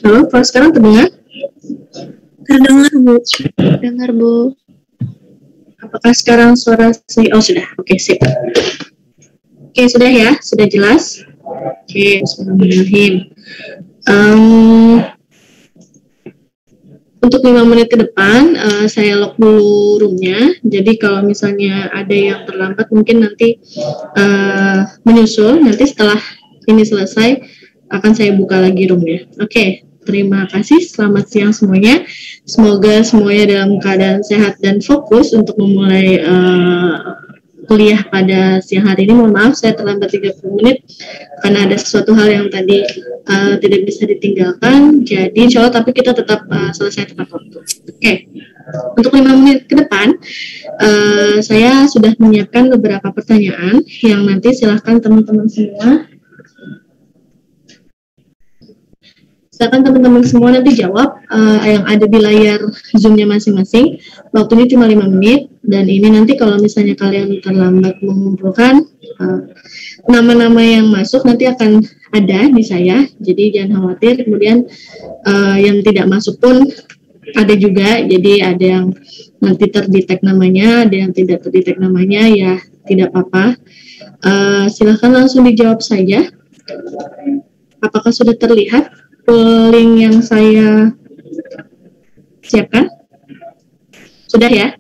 Halo, kalau sekarang terdengar? Terdengar, Bu. Dengar, Bu. Apakah sekarang suara saya? Oh, sudah. Oke, sip. Oke, sudah ya? Sudah jelas? Oke, bismillahirrahmanirrahim. Untuk 5 menit ke depan, saya lock dulu roomnya. Jadi kalau misalnya ada yang terlambat, mungkin nanti menyusul. Nanti setelah ini selesai, akan saya buka lagi roomnya. Oke, terima kasih. Selamat siang semuanya. Semoga semuanya dalam keadaan sehat dan fokus untuk memulai kuliah pada siang hari ini. Mohon maaf saya terlambat 30 menit karena ada sesuatu hal yang tadi tidak bisa ditinggalkan. Jadi insya Allah tapi kita tetap selesai tepat waktu. Oke. Untuk 5 menit ke depan saya sudah menyiapkan beberapa pertanyaan yang nanti silahkan teman-teman semua nanti jawab yang ada di layar Zoom-nya masing-masing. Waktunya cuma 5 menit, dan ini nanti kalau misalnya kalian terlambat mengumpulkan nama-nama yang masuk nanti akan ada di saya, jadi jangan khawatir. Kemudian yang tidak masuk pun ada juga, jadi ada yang nanti terdetek namanya, ada yang tidak terdetek namanya, ya tidak apa-apa. Silahkan langsung dijawab saja. Apakah sudah terlihat link yang saya siapkan? Sudah ya?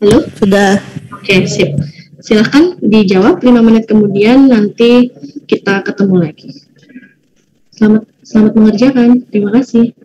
Halo? Sudah. Oke, sip. Silahkan dijawab 5 menit kemudian, nanti kita ketemu lagi. Selamat mengerjakan. Terima kasih.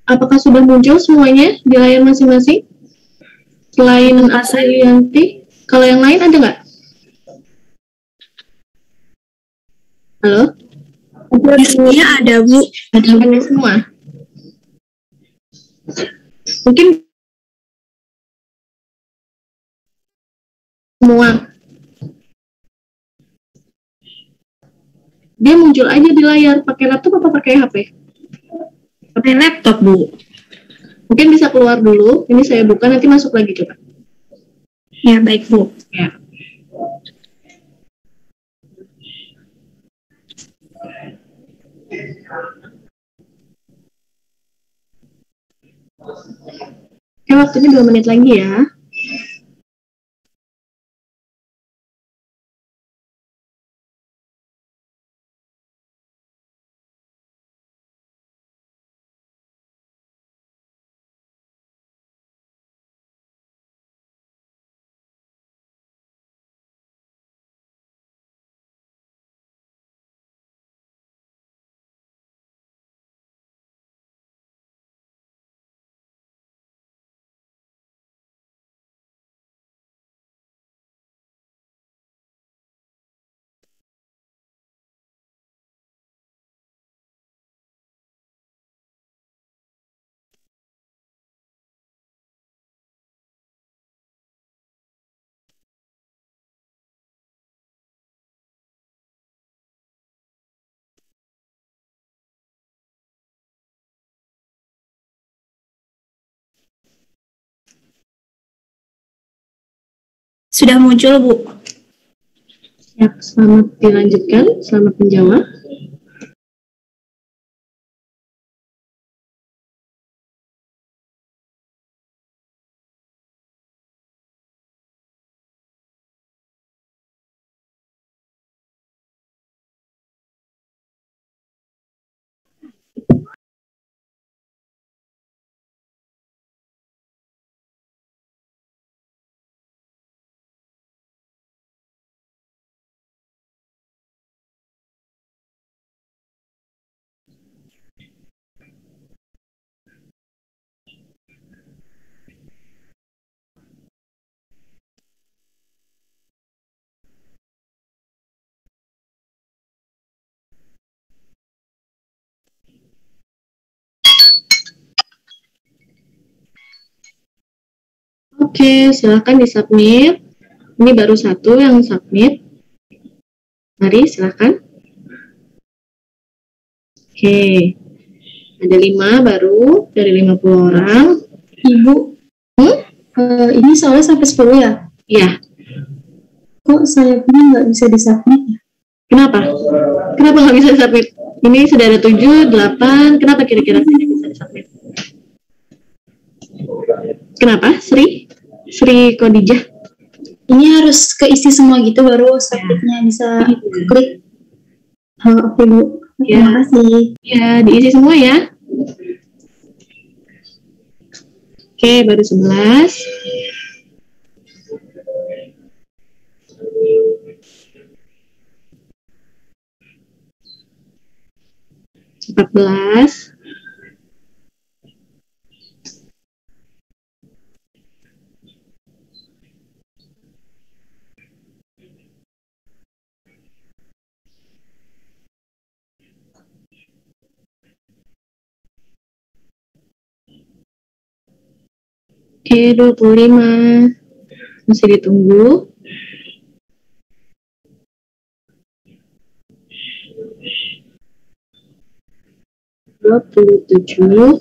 Apakah sudah muncul semuanya di layar masing-masing? Selain Asrianti, kalau yang lain ada nggak? Halo? Iya ada, Bu. Ada semua? Mungkin semua. Dia muncul aja di layar. Pakai laptop apa pakai HP? Pakai laptop, Bu. Mungkin bisa keluar dulu. Ini saya buka, nanti masuk lagi coba. Ya, baik, Bu. Ya. Oke, waktunya 2 menit lagi ya. Sudah muncul, Bu. Ya, selamat dilanjutkan. Selamat menjawab. Oke, silakan di-submit. Ini baru satu yang submit. Mari, silakan. Oke, ada 5 baru dari 50 orang. Ibu, ini soalnya sampai 10 ya? Iya. Kok saya punya nggak bisa disubmit ya? Kenapa? Kenapa nggak bisa di-submit? Ini sudah ada 7, 8. Kenapa kira-kira tidak bisa di-submit? Kenapa? Sri Kodijah. Ini harus keisi semua gitu baru submitnya bisa klik. Oke, Bu. Ya. Terima kasih. Ya, diisi semua ya. Oke, baru 11. Empat belas. Oke, 25. Masih ditunggu. Dua puluh tujuh.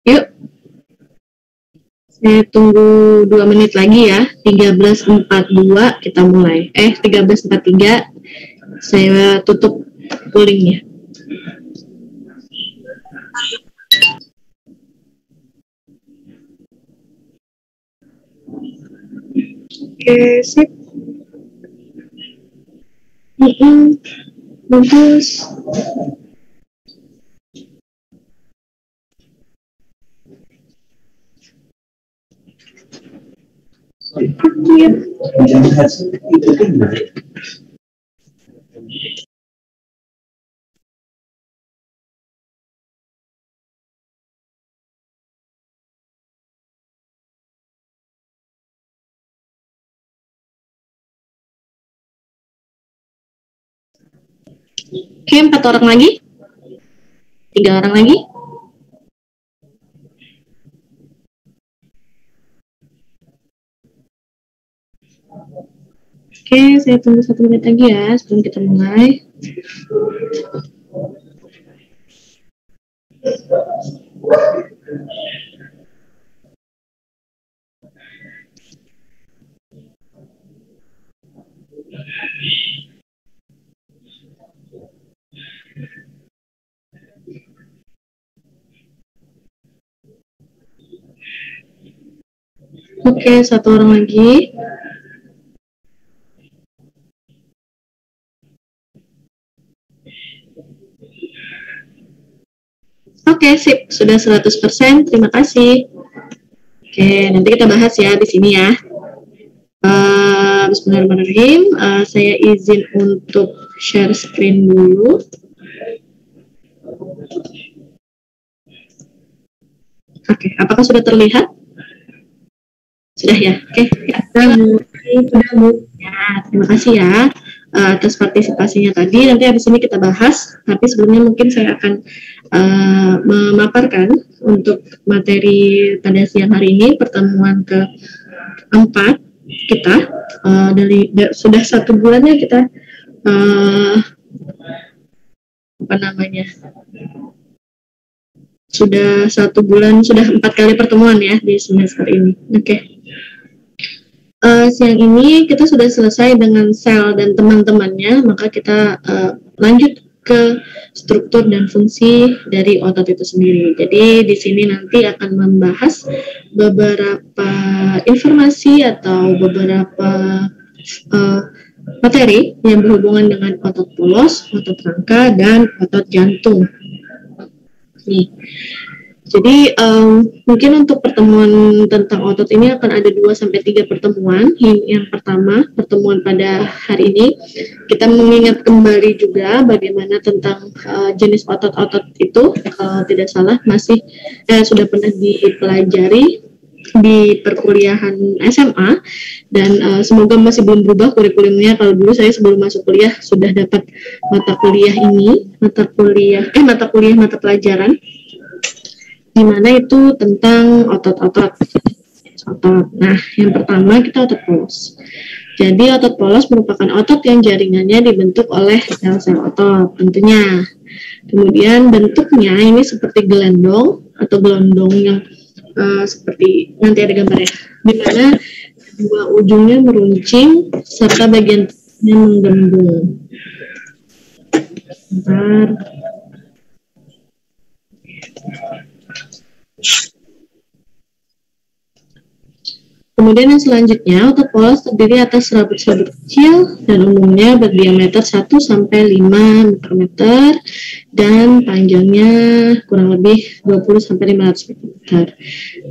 Yuk. Saya tunggu 2 menit lagi ya. 13.42 kita mulai. 13.43 saya tutup pollingnya. Oke, sip. Bagus. Oke, 4 orang lagi. 3 orang lagi. Oke, saya tunggu 1 menit lagi ya sebelum kita mulai. Oke, 1 orang lagi. Oke, sip. Sudah 100%. Terima kasih. Oke, nanti kita bahas ya di sini ya. Bismillahirrahmanirrahim. Saya izin untuk share screen dulu. Oke, apakah sudah terlihat? Sudah ya? Oke, ya. Sudah, Bu. Ya, terima kasih ya atas partisipasinya tadi. Nanti habis ini kita bahas, tapi sebelumnya mungkin saya akan memaparkan untuk materi pada siang hari ini, pertemuan ke-4 kita. Sudah 1 bulannya kita sudah 1 bulan, sudah 4 kali pertemuan ya di semester ini. Oke. Siang ini kita sudah selesai dengan sel dan teman-temannya, maka kita lanjut ke struktur dan fungsi dari otot itu sendiri. Jadi di sini nanti akan membahas beberapa informasi atau beberapa materi yang berhubungan dengan otot polos, otot rangka, dan otot jantung. Nih. Jadi mungkin untuk pertemuan tentang otot ini akan ada 2-3 pertemuan. Yang pertama, pertemuan pada hari ini kita mengingat kembali juga bagaimana tentang jenis otot-otot itu, kalau tidak salah masih sudah pernah dipelajari di perkuliahan SMA, dan semoga masih belum berubah kurikulumnya. Kalau dulu saya sebelum masuk kuliah sudah dapat mata pelajaran di mana itu tentang otot-otot. Nah, yang pertama kita otot polos. Jadi otot polos merupakan otot yang jaringannya dibentuk oleh sel-sel otot tentunya. Kemudian bentuknya ini seperti gelondong atau gelondong yang seperti nanti ada gambarnya, di mana dua ujungnya meruncing serta bagian tengahnya menggembung. Bentar. Kemudian yang selanjutnya, otot polos terdiri atas serabut-serabut kecil dan umumnya berdiameter 1-5 mikrometer dan panjangnya kurang lebih 20-500 mikrometer.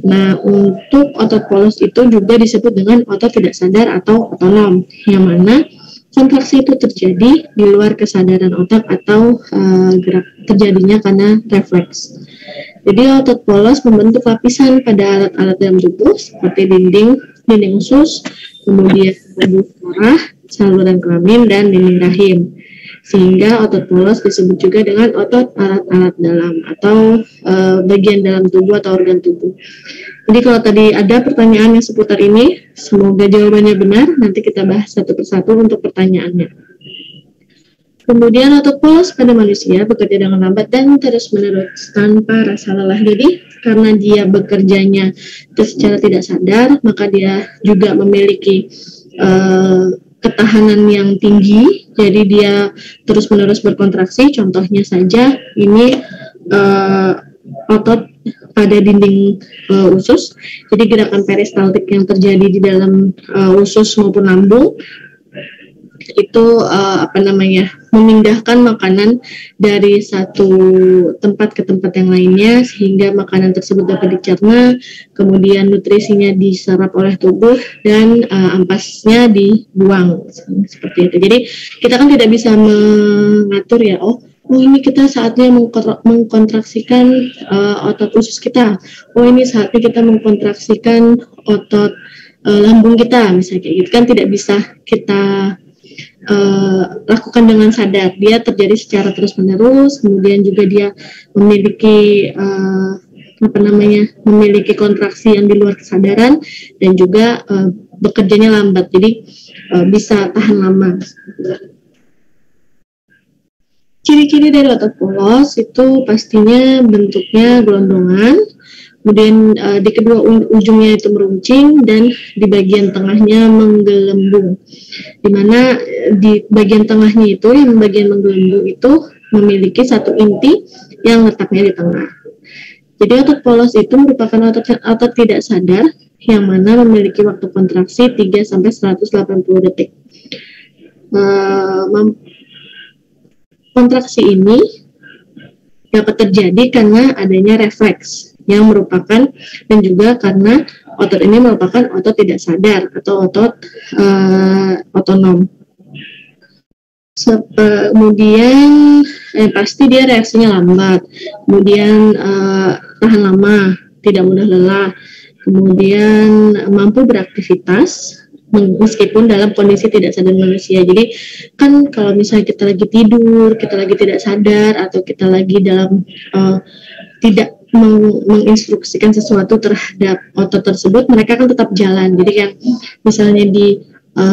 Nah, untuk otot polos itu juga disebut dengan otot tidak sadar atau otonom, yang mana kontraksi itu terjadi di luar kesadaran otak atau gerak terjadinya karena refleks. Jadi otot polos membentuk lapisan pada alat-alat dalam tubuh seperti dinding usus, kemudian pembuluh darah, saluran kelamin, dan dinding rahim. Sehingga otot polos disebut juga dengan otot alat-alat dalam atau bagian dalam tubuh atau organ tubuh. Jadi kalau tadi ada pertanyaan yang seputar ini, semoga jawabannya benar. Nanti kita bahas satu persatu untuk pertanyaannya. Kemudian otot polos pada manusia bekerja dengan lambat dan terus-menerus tanpa rasa lelah. Jadi karena dia bekerjanya secara tidak sadar, maka dia juga memiliki ketahanan yang tinggi. Jadi dia terus-menerus berkontraksi. Contohnya saja ini otot pada dinding usus. Jadi gerakan peristaltik yang terjadi di dalam usus maupun lambung itu memindahkan makanan dari satu tempat ke tempat yang lainnya sehingga makanan tersebut dapat dicerna, kemudian nutrisinya diserap oleh tubuh dan ampasnya dibuang seperti itu. Jadi kita kan tidak bisa mengatur ya, oh ini kita saatnya mengkontraksikan otot usus kita, oh ini saatnya kita mengkontraksikan otot lambung kita, misalnya kayak gitu kan tidak bisa kita lakukan dengan sadar. Dia terjadi secara terus-menerus, kemudian juga dia memiliki memiliki kontraksi yang di luar kesadaran dan juga bekerjanya lambat, jadi bisa tahan lama. Ciri-ciri dari otot polos itu pastinya bentuknya gelondongan, kemudian di kedua ujungnya itu meruncing dan di bagian tengahnya menggelembung. Di mana di bagian tengahnya itu, yang bagian menggelembung itu memiliki satu inti yang letaknya di tengah. Jadi otot polos itu merupakan otot tidak sadar yang mana memiliki waktu kontraksi 3-180 detik. Kontraksi ini dapat terjadi karena adanya refleks yang merupakan, dan juga karena otot ini merupakan otot tidak sadar atau otot otonom. Kemudian pasti dia reaksinya lambat, kemudian tahan lama, tidak mudah lelah, kemudian mampu beraktivitas meskipun dalam kondisi tidak sadar manusia. Jadi kan kalau misalnya kita lagi tidur, kita lagi tidak sadar, atau kita lagi dalam tidak menginstruksikan sesuatu terhadap otot tersebut, mereka kan tetap jalan. Jadi kan misalnya di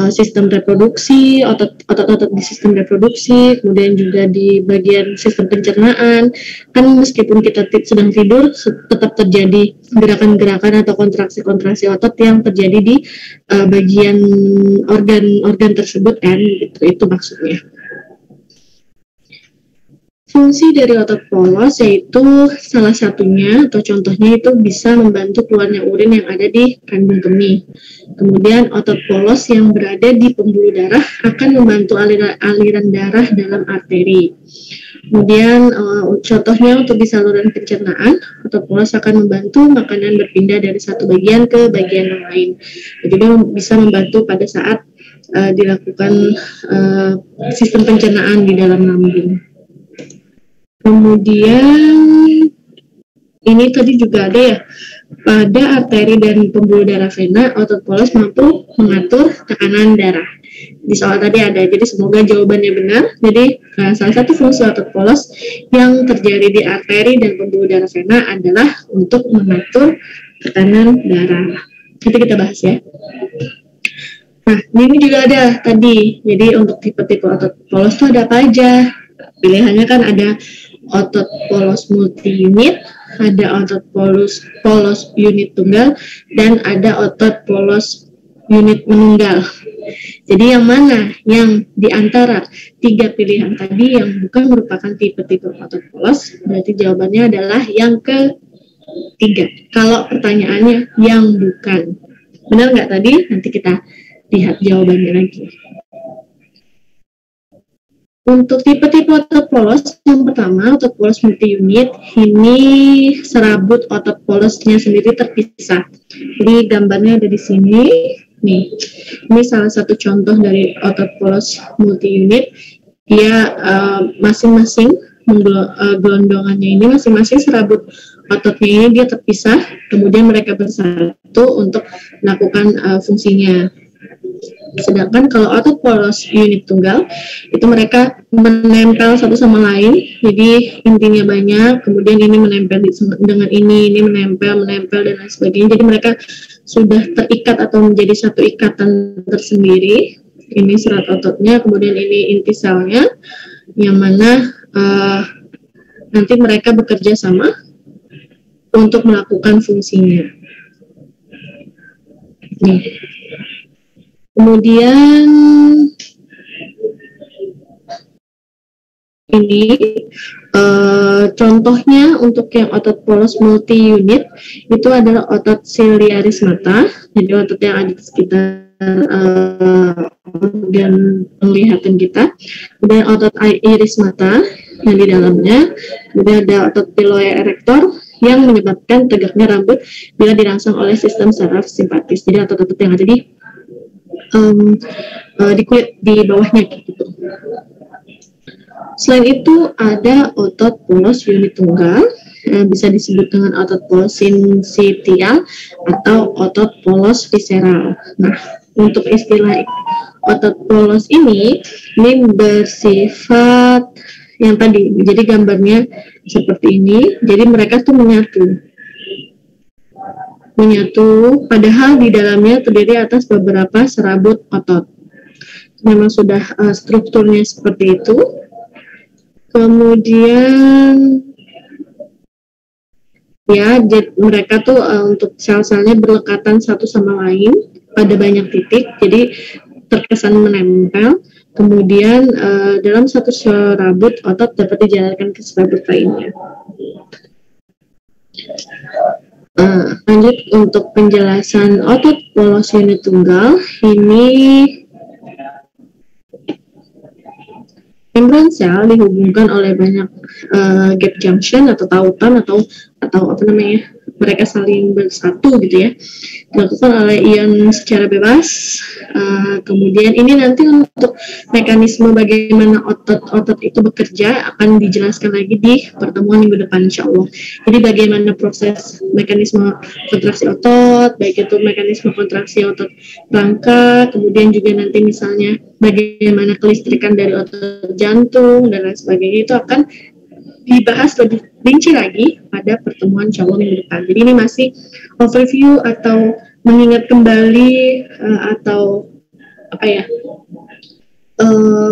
sistem reproduksi, otot-otot di sistem reproduksi, kemudian juga di bagian sistem pencernaan, kan meskipun kita sedang tidur, tetap terjadi gerakan-gerakan atau kontraksi-kontraksi otot yang terjadi di bagian organ-organ tersebut kan, gitu, itu maksudnya. Fungsi dari otot polos yaitu salah satunya atau contohnya itu bisa membantu keluarnya urin yang ada di kandung kemih. Kemudian otot polos yang berada di pembuluh darah akan membantu aliran darah dalam arteri. Kemudian contohnya untuk di saluran pencernaan, otot polos akan membantu makanan berpindah dari satu bagian ke bagian yang lain. Jadi bisa membantu pada saat dilakukan sistem pencernaan di dalam lambung. Kemudian ini tadi juga ada ya, pada arteri dan pembuluh darah vena, otot polos mampu mengatur tekanan darah. Di soal tadi ada, jadi semoga jawabannya benar. Jadi salah satu fungsi otot polos yang terjadi di arteri dan pembuluh darah vena adalah untuk mengatur tekanan darah. Nanti kita bahas ya. Nah, ini juga ada tadi. Jadi untuk tipe-tipe otot polos itu ada apa aja? Pilihannya kan ada otot polos multi-unit, ada otot polos unit tunggal, dan ada otot polos unit menunggal. Jadi yang mana yang di antara tiga pilihan tadi yang bukan merupakan tipe-tipe otot polos? Berarti jawabannya adalah yang ketiga. Kalau pertanyaannya yang bukan, benar nggak tadi? Nanti kita lihat jawabannya lagi. Untuk tipe-tipe otot polos, yang pertama otot polos multi-unit, ini serabut otot polosnya sendiri terpisah. Jadi gambarnya ada di sini. Nih, ini salah satu contoh dari otot polos multi-unit. Dia masing-masing gelondongannya ini masing-masing serabut ototnya ini dia terpisah, kemudian mereka bersatu untuk melakukan fungsinya. Sedangkan kalau otot polos unit tunggal itu mereka menempel satu sama lain, jadi intinya banyak, kemudian ini menempel dengan ini menempel dan lain sebagainya. Jadi mereka sudah terikat atau menjadi satu ikatan tersendiri. Ini serat ototnya, kemudian ini inti selnya, yang mana nanti mereka bekerja sama untuk melakukan fungsinya. Nih. Kemudian ini contohnya untuk yang otot polos multi unit itu adalah otot ciliaris mata. Jadi otot yang ada di sekitar organ penglihatan kita. Kemudian otot iris mata yang di dalamnya. Kemudian ada otot piloea erector yang menyebabkan tegaknya rambut bila dirangsang oleh sistem saraf simpatis. Jadi otot-otot yang ada di kulit di bawahnya gitu. Selain itu ada otot polos unit tunggal, bisa disebut dengan otot polos sinsitial atau otot polos visceral. Nah, untuk istilah otot polos ini bersifat yang tadi, jadi gambarnya seperti ini. Jadi mereka tuh menyatu, padahal di dalamnya terdiri atas beberapa serabut otot. Memang sudah strukturnya seperti itu. Kemudian ya, mereka tuh untuk sel-selnya berlekatan satu sama lain pada banyak titik, jadi terkesan menempel. Kemudian dalam satu serabut otot dapat dijalankan ke serabut lainnya. Lanjut untuk penjelasan otot polos unit tunggal. Ini membran sel dihubungkan oleh banyak gap junction atau tautan atau apa namanya, mereka saling bersatu gitu ya, dilakukan oleh ion secara bebas. Kemudian ini nanti untuk mekanisme bagaimana otot itu bekerja akan dijelaskan lagi di pertemuan minggu depan insya Allah. Jadi bagaimana proses mekanisme kontraksi otot, baik itu mekanisme kontraksi otot rangka, kemudian juga nanti misalnya bagaimana kelistrikan dari otot jantung dan lain sebagainya, itu akan dibahas lebih rinci lagi pada pertemuan insya Allah minggu depan. Jadi ini masih overview atau mengingat kembali atau apa ya,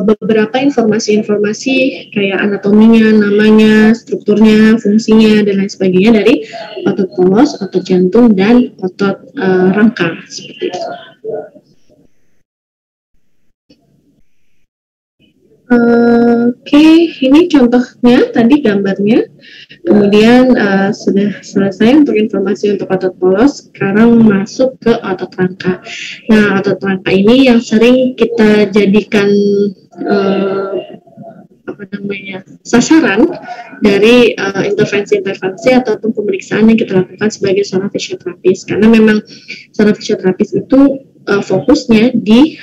beberapa informasi-informasi kayak anatominya, namanya, strukturnya, fungsinya dan lain sebagainya dari otot polos, otot jantung dan otot rangka seperti itu. Oke, ini contohnya tadi gambarnya. Kemudian sudah selesai untuk informasi untuk otot polos. Sekarang masuk ke otot rangka. Nah, otot rangka ini yang sering kita jadikan sasaran dari intervensi-intervensi ataupun pemeriksaan yang kita lakukan sebagai seorang fisioterapis. Karena memang seorang fisioterapis itu fokusnya di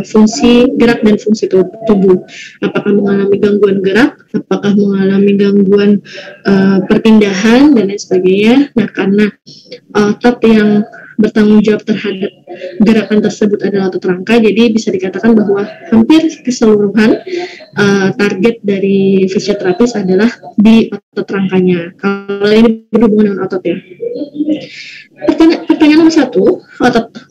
fungsi gerak dan fungsi tubuh. Apakah mengalami gangguan gerak, apakah mengalami gangguan perpindahan dan lain sebagainya. Nah, karena otot yang bertanggung jawab terhadap gerakan tersebut adalah otot rangka, jadi bisa dikatakan bahwa hampir keseluruhan target dari fisioterapis adalah di otot rangkanya. Kalau ini berhubungan dengan otot ya. Pertanyaan nomor 1,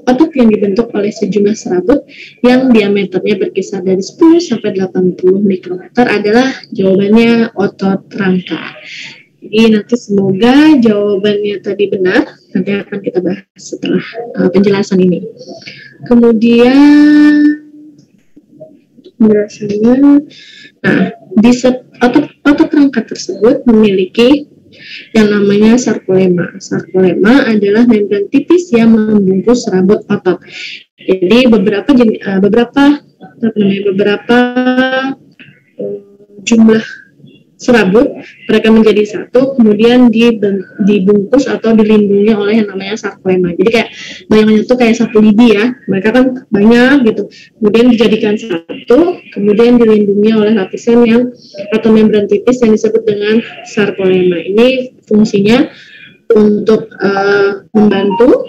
otot yang dibentuk oleh sejumlah serabut yang diameternya berkisar dari 10 sampai 80 mikrometer adalah jawabannya otot rangka. Jadi nanti semoga jawabannya tadi benar, nanti akan kita bahas setelah penjelasan ini. Kemudian penjelasannya, nah di otot rangka tersebut memiliki yang namanya sarkolema. Sarkolema adalah membran tipis yang membungkus serabut otot. Jadi beberapa jumlah serabut mereka menjadi satu, kemudian dibungkus atau dilindungi oleh yang namanya sarkolema. Jadi kayak bayangannya tuh kayak satu lidi ya, mereka kan banyak gitu, kemudian dijadikan satu, kemudian dilindungi oleh lapisan yang atau membran tipis yang disebut dengan sarkolema. Ini fungsinya untuk membantu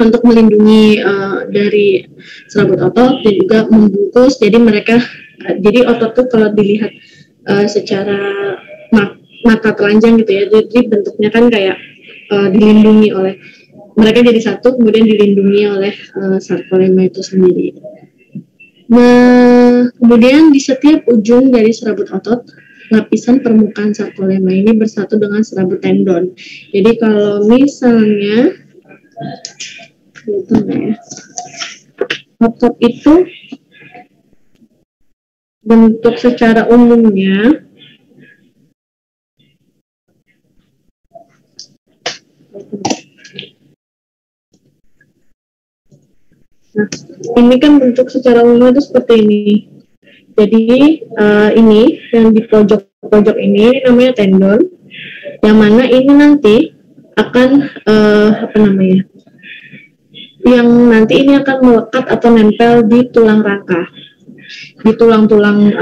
untuk melindungi dari serabut otot dan juga membungkus. Jadi otot tuh kalau dilihat secara mata telanjang gitu ya, jadi bentuknya kan kayak dilindungi oleh mereka, jadi satu, kemudian dilindungi oleh sarkolema itu sendiri. Nah, kemudian di setiap ujung dari serabut otot, lapisan permukaan sarkolema ini bersatu dengan serabut tendon. Jadi kalau misalnya otot itu bentuk secara umumnya Nah, ini kan bentuk secara umum itu seperti ini. Jadi ini yang di pojok-pojok ini namanya tendon, yang mana ini nanti akan apa namanya? Yang nanti ini akan melekat atau nempel di tulang rangka, di tulang-tulang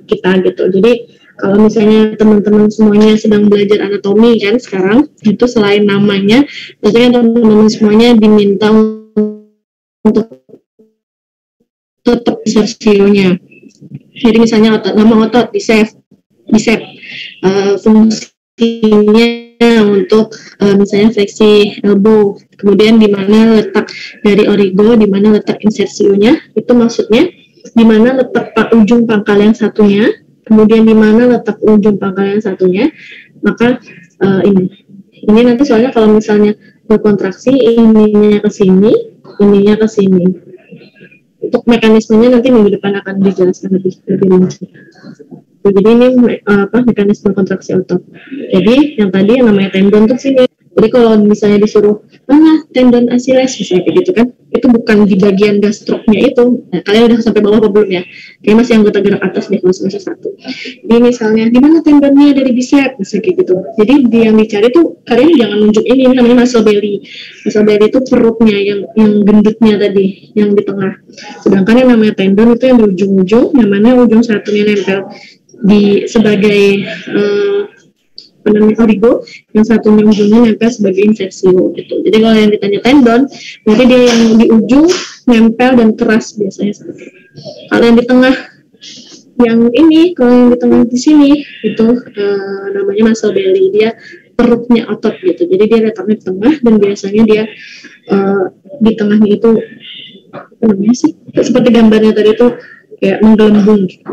kita gitu. Jadi kalau misalnya teman-teman semuanya sedang belajar anatomi kan sekarang, itu selain namanya, tentunya teman-teman semuanya diminta untuk tetap insersionya. Jadi misalnya nama otot bisep, fungsinya untuk misalnya fleksi elbow, kemudian di mana letak dari origo, di mana letak insersionya, itu maksudnya di mana letak ujung pangkal yang satunya, kemudian di mana letak ujung pangkal yang satunya, maka ini nanti soalnya kalau misalnya berkontraksi ininya ke sini, ininya ke sini. Untuk mekanismenya nanti minggu depan akan dijelaskan lebih lanjut. Jadi ini mekanisme kontraksi otot. Jadi yang tadi yang namanya tendon tuh sini. Jadi kalau misalnya disuruh mana tendon Achilles misalnya kayak gitu kan, itu bukan di bagian gastroknya itu. Nah, kalian udah sampai bawah apa belum ya? Kayak masih anggota gerak atas deh kalau semester 1. Jadi misalnya di mana tendonnya dari bicep misalnya kayak gitu. Jadi yang dicari tuh kalian jangan nunjuk ini namanya muscle belly. Muscle belly itu perutnya yang gendutnya tadi, yang di tengah. Sedangkan yang namanya tendon itu yang di ujung-ujung, yang mana ujung satunya nempel di sebagai origo, yang satunya ujungnya nempel sebagai insersio gitu. Jadi kalau yang ditanya tendon, berarti dia yang di ujung nempel dan keras biasanya seperti itu. Kalau yang di tengah, yang ini, kalau yang di tengah di sini itu namanya muscle belly, dia perutnya otot gitu. Jadi dia letaknya di tengah dan biasanya dia di tengahnya itu apa namanya sih? Seperti gambarnya tadi itu kayak menggelembung gitu.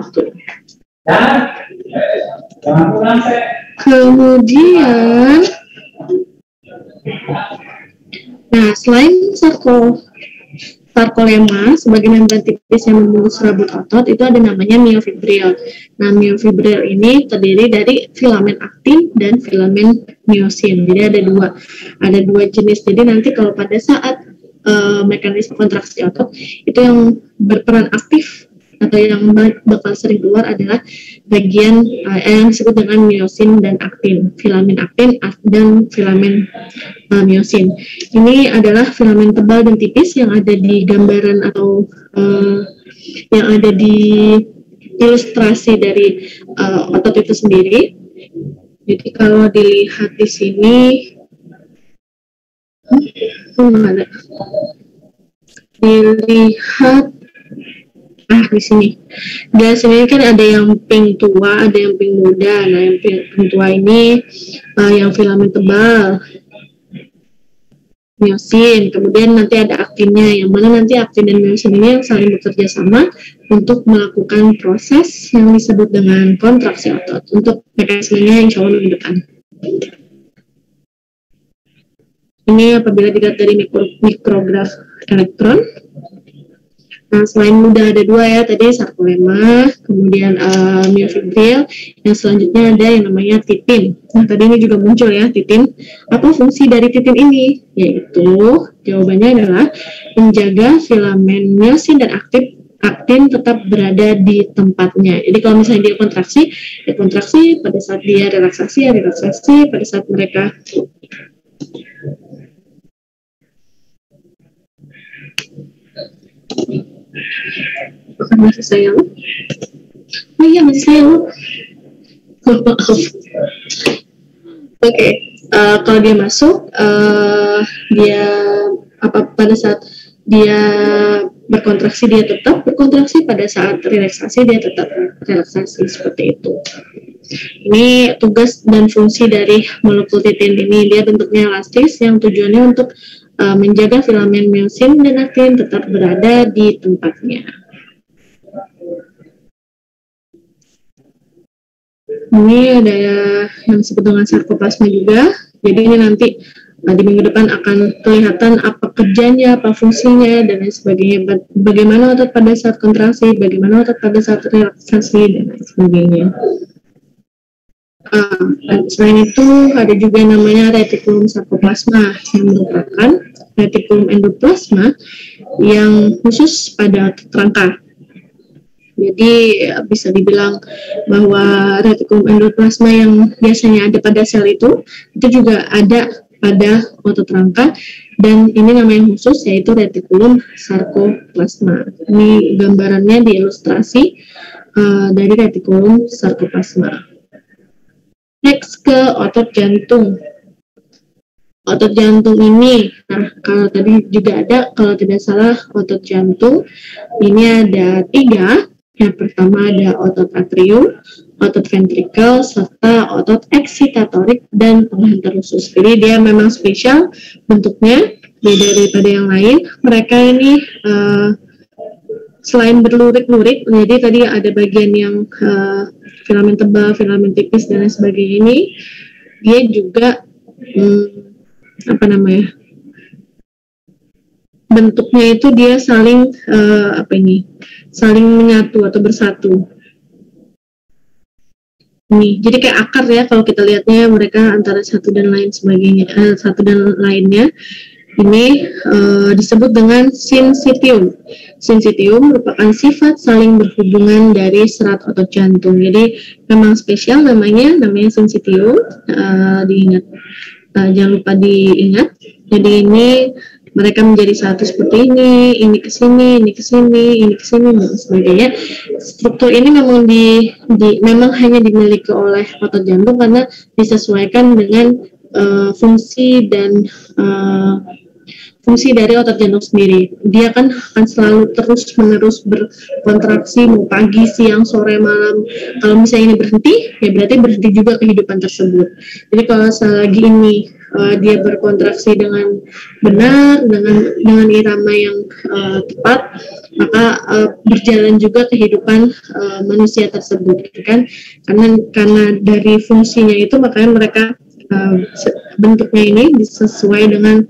Kemudian, nah selain sarkolema sebagai membran tipis yang membungkus rambut otot, itu ada namanya myofibril. Nah myofibril ini terdiri dari filamen aktin dan filamen myosin. Jadi ada dua jenis. Jadi nanti kalau pada saat mekanisme kontraksi otot itu yang berperan aktif atau yang bakal sering keluar adalah bagian yang disebut dengan myosin dan aktin, filamen aktin dan filamen myosin. Ini adalah filamen tebal dan tipis yang ada di gambaran atau yang ada di ilustrasi dari otot itu sendiri. Jadi kalau dilihat di sini, dilihat di sini. Di sini kan ada yang pink tua, ada yang pink muda. Nah, yang pink tua ini yang filamen tebal, myosin. Kemudian nanti ada aktinnya, yang mana nanti aktin dan myosin ini yang saling bekerja sama untuk melakukan proses yang disebut dengan kontraksi otot. Untuk mekanismenya insya Allah minggu depan. Ini apabila dilihat dari mikrograf elektron. Nah, selain muda ada dua ya, tadi sarkolema, kemudian myofibril, yang selanjutnya ada yang namanya titin. Nah, tadi ini juga muncul ya, titin. Apa fungsi dari titin ini? Yaitu, jawabannya adalah menjaga filamen myosin dan aktin tetap berada di tempatnya. Jadi kalau misalnya dia kontraksi, ya kontraksi, pada saat dia relaksasi, ya relaksasi, pada saat mereka masih saya lu. Oh iya masih saya lu. Maaf. Oke, kalau dia masuk, dia pada saat dia berkontraksi dia tetap berkontraksi, pada saat relaksasi dia tetap relaksasi seperti itu. Ini tugas dan fungsi dari molekul titin ini. Dia bentuknya elastis yang tujuannya untuk menjaga filamen myosin dan aktin tetap berada di tempatnya. Ini ada yang disebut dengan sarkoplasma juga. Jadi ini nanti di minggu depan akan kelihatan apa kerjanya, apa fungsinya, dan lain sebagainya. Bagaimana otot pada saat kontraksi, bagaimana otot pada saat relaksasi, dan lain sebagainya. Selain itu ada juga namanya retikulum sarkoplasma yang merupakan retikulum endoplasma yang khusus pada otot rangka. Jadi bisa dibilang bahwa retikulum endoplasma yang biasanya ada pada sel itu juga ada pada otot rangka, dan ini namanya khusus yaitu retikulum sarkoplasma. Ini gambarannya di ilustrasi dari retikulum sarkoplasma. Next ke otot jantung. Otot jantung ini, nah kalau tadi juga ada, kalau tidak salah otot jantung ini ada 3. Yang pertama ada otot atrium, otot ventrikel, serta otot eksitatorik dan penghantar usus. Jadi dia memang spesial bentuknya, beda daripada yang lain. Mereka ini selain berlurik-lurik, jadi tadi ada bagian yang filamen tebal, filamen tipis, dan lain sebagainya ini, dia juga bentuknya itu dia saling saling menyatu atau bersatu. Ini jadi kayak akar ya, kalau kita lihatnya mereka antara satu dan lain sebagainya, satu dan lainnya. Ini disebut dengan sinsitium. Sinsitium merupakan sifat saling berhubungan dari serat otot jantung. Jadi memang spesial namanya sinsitium. Diingat, jangan lupa diingat. Jadi ini mereka menjadi satu seperti ini ke sini, ini ke sini, ini ke sini, dan sebagainya. Struktur ini memang memang hanya dimiliki oleh otot jantung karena disesuaikan dengan fungsi dari otot jantung sendiri. Dia kan akan selalu terus-menerus berkontraksi, mau pagi, siang, sore, malam. Kalau misalnya ini berhenti, ya berarti berhenti juga kehidupan tersebut. Jadi kalau selagi ini dia berkontraksi dengan benar, dengan irama yang tepat, maka berjalan juga kehidupan manusia tersebut, kan? Karena dari fungsinya itu, makanya mereka bentuknya ini sesuai dengan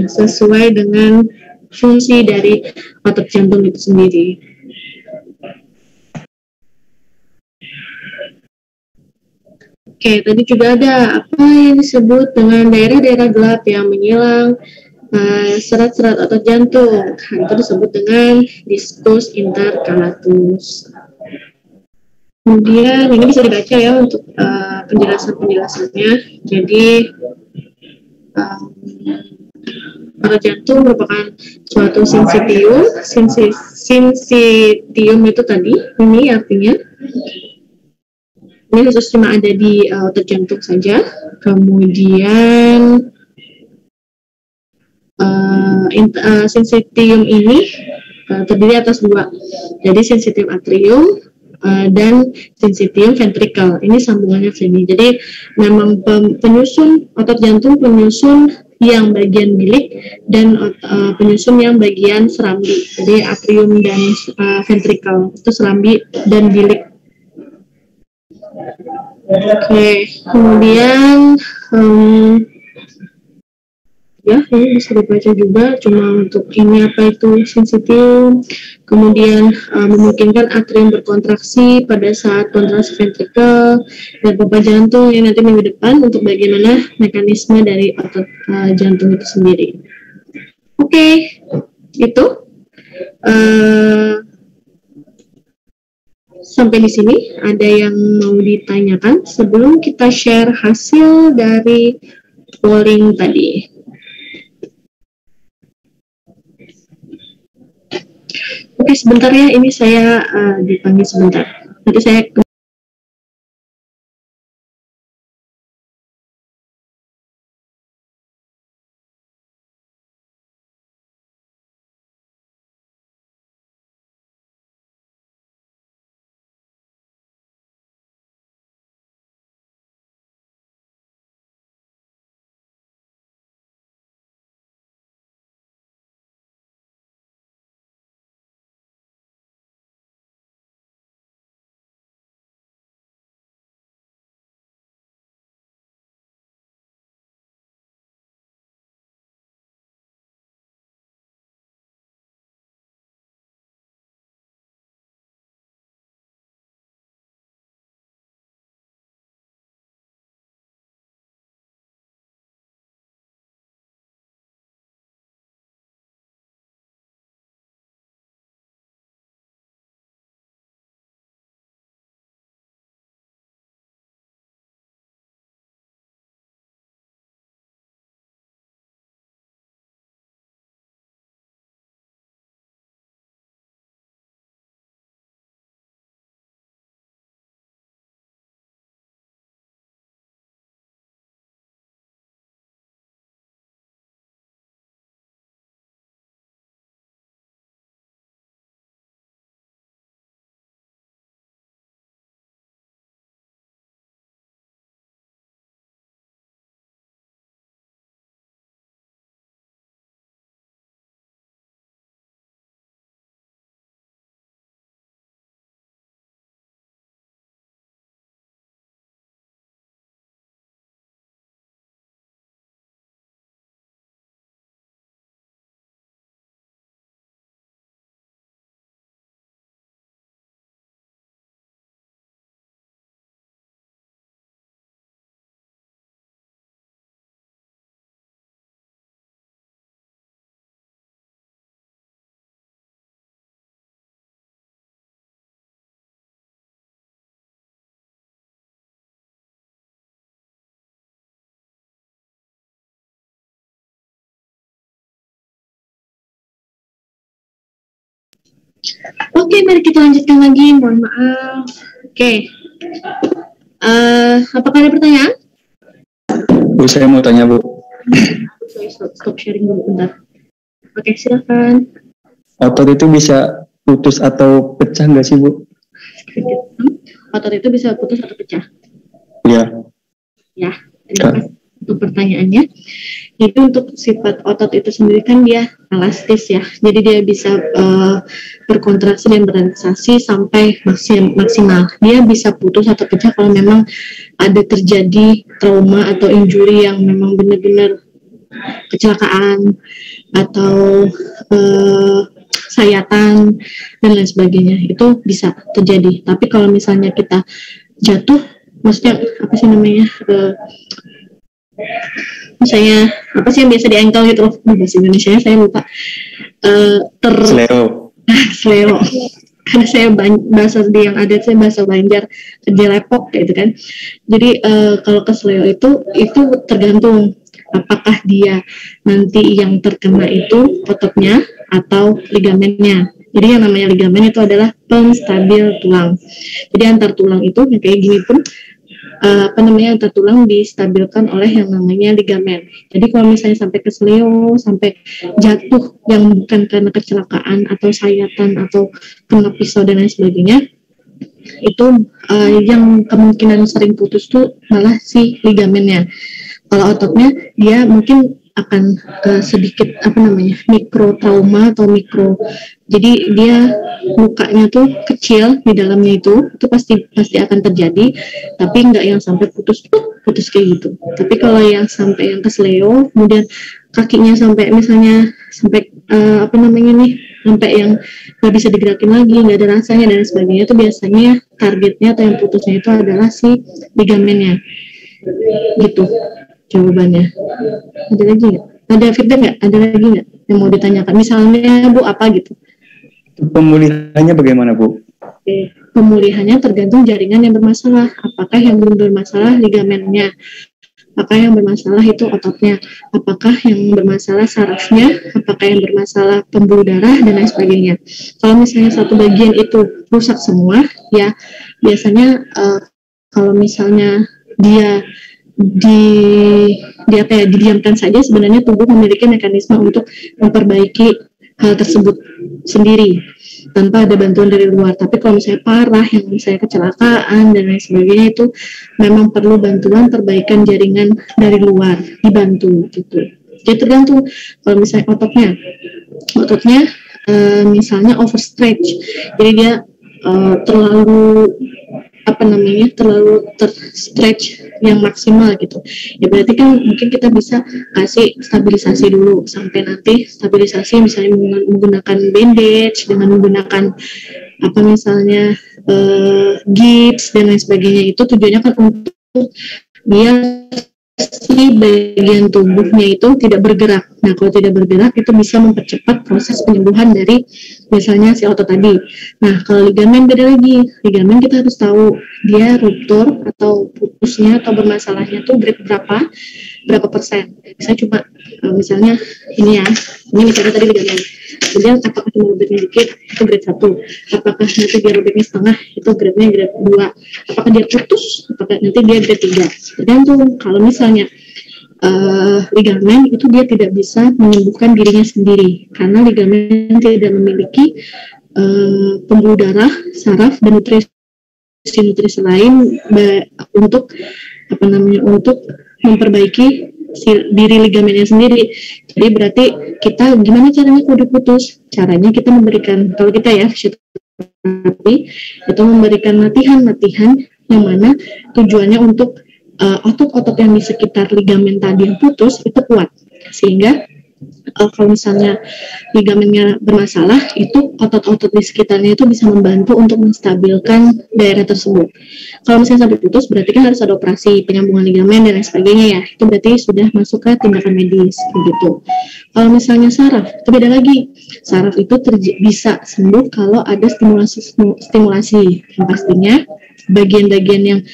sesuai dengan fungsi dari otot jantung itu sendiri. Oke, tadi juga ada apa yang disebut dengan daerah-daerah gelap yang menyilang serat-serat otot jantung. Itu disebut dengan diskus intercalatus. Kemudian ini bisa dibaca ya untuk penjelasannya. Jadi otot jantung merupakan suatu sinsitium. Sinsitium itu tadi, ini artinya ini khusus cuma ada di otot jantung saja. Kemudian sinsitium ini terdiri atas 2. Jadi sinsitium atrium dan sinsitium ventrikel. Ini sambungannya ke sini. Jadi memang penyusun otot jantung, penyusun yang bagian bilik, dan penyusun yang bagian serambi. Jadi atrium dan ventrikel itu serambi dan bilik. Oke, kemudian ya ini bisa dibaca juga, cuma untuk ini apa itu sinsitium. Kemudian memungkinkan atrium berkontraksi pada saat kontraksi ventrikel dan pompa jantung yang nanti minggu depan untuk bagaimana mekanisme dari otot jantung itu sendiri. Oke, itu sampai di sini. Ada yang mau ditanyakan sebelum kita share hasil dari polling tadi? Oke, sebentar ya, ini saya dipanggil sebentar. Nanti saya Oke, mari kita lanjutkan lagi. Mohon maaf. Oke. Apakah ada pertanyaan? Bu, saya mau tanya, Bu. Stop sharing dulu bentar. Oke, silakan. Otot itu bisa putus atau pecah nggak sih, Bu? Otot itu bisa putus atau pecah? Iya. Ya, terima kasih untuk pertanyaannya. Jadi untuk sifat otot itu sendiri kan dia elastis ya. Jadi dia bisa berkontraksi dan berelaksasi sampai maksimal. Dia bisa putus atau pecah kalau memang ada terjadi trauma atau injury yang memang benar-benar kecelakaan atau sayatan dan lain sebagainya, itu bisa terjadi. Tapi kalau misalnya kita jatuh, maksudnya apa sih namanya, misalnya apa sih yang biasa di ankle gitu loh, bahasa Indonesia saya lupa, sleo karena saya bahasa yang ada saya bahasa Banjar, jelepok gitu kan. Jadi kalau ke sleo itu tergantung apakah dia nanti yang terkena itu ototnya atau ligamennya. Jadi yang namanya ligamen itu adalah penstabil tulang. Jadi antar tulang itu yang kayak gini pun antar tulang distabilkan oleh yang namanya ligamen. Jadi kalau misalnya sampai kesleo, sampai jatuh yang bukan karena kecelakaan atau sayatan atau kena pisau dan lain sebagainya, itu yang kemungkinan sering putus tuh malah si ligamennya. Kalau ototnya dia mungkin akan sedikit mikro trauma atau mikro, jadi dia lukanya tuh kecil di dalamnya itu pasti akan terjadi, tapi nggak yang sampai putus kayak gitu. Tapi kalau yang sampai yang kesleo, kemudian kakinya sampai misalnya sampai sampai yang nggak bisa digerakin lagi, nggak ada rasanya dan sebagainya, itu biasanya targetnya atau yang putusnya itu adalah si ligamennya gitu. Jawabannya. Ada lagi nggak? Ada feedback nggak? Ada lagi nggak yang mau ditanyakan? Misalnya Bu apa gitu? Pemulihannya bagaimana, Bu? Oke. Pemulihannya tergantung jaringan yang bermasalah. Apakah yang bermasalah ligamennya? Apakah yang bermasalah itu ototnya? Apakah yang bermasalah sarafnya? Apakah yang bermasalah pembuluh darah dan lain sebagainya? Kalau misalnya satu bagian itu rusak semua, ya biasanya kalau misalnya dia didiamkan saja, sebenarnya tubuh memiliki mekanisme untuk memperbaiki hal tersebut sendiri tanpa ada bantuan dari luar. Tapi kalau misalnya parah, yang misalnya kecelakaan dan lain sebagainya, itu memang perlu bantuan perbaikan jaringan dari luar, dibantu gitu. Jadi tergantung. Kalau misalnya ototnya misalnya overstretch, jadi dia terlalu terstretch yang maksimal gitu, ya berarti kan mungkin kita bisa kasih stabilisasi dulu sampai nanti stabilisasi, misalnya menggunakan bandage, dengan menggunakan gips dan lain sebagainya. Itu tujuannya kan untuk dia si bagian tubuhnya itu tidak bergerak. Nah, kalau tidak bergerak itu bisa mempercepat proses penyembuhan dari misalnya si otot tadi. Nah, kalau ligamen beda lagi. Ligamen kita harus tahu dia ruptur atau putusnya atau bermasalahnya tuh grade berapa persen. Bisa cuma misalnya ini misalnya tadi ligamen. Kemudian apakah cuma robeknya dikit, itu grade 1. Apakah nanti dia robeknya setengah, itu grade-nya grade 2. Apakah dia putus, apakah nanti dia grade 3. Tergantung. Kalau misalnya ligamen itu dia tidak bisa menyembuhkan dirinya sendiri, karena ligamen tidak memiliki pembuluh darah, saraf, dan nutrisi lain untuk untuk memperbaiki diri ligamennya sendiri. Jadi berarti kita gimana caranya kalau diputus? Caranya kita memberikan, kalau kita ya fisioterapi, itu memberikan latihan yang mana tujuannya untuk otot-otot yang di sekitar ligamen tadi yang putus itu kuat, sehingga kalau misalnya ligamennya bermasalah, itu otot-otot di sekitarnya itu bisa membantu untuk menstabilkan daerah tersebut. Kalau misalnya sampai putus, berarti kan harus ada operasi penyambungan ligamen dan lain sebagainya ya. Itu berarti sudah masuk ke tindakan medis begitu. Kalau misalnya saraf, itu beda lagi. Saraf itu bisa sembuh kalau ada stimulasi. Yang pastinya bagian-bagian yang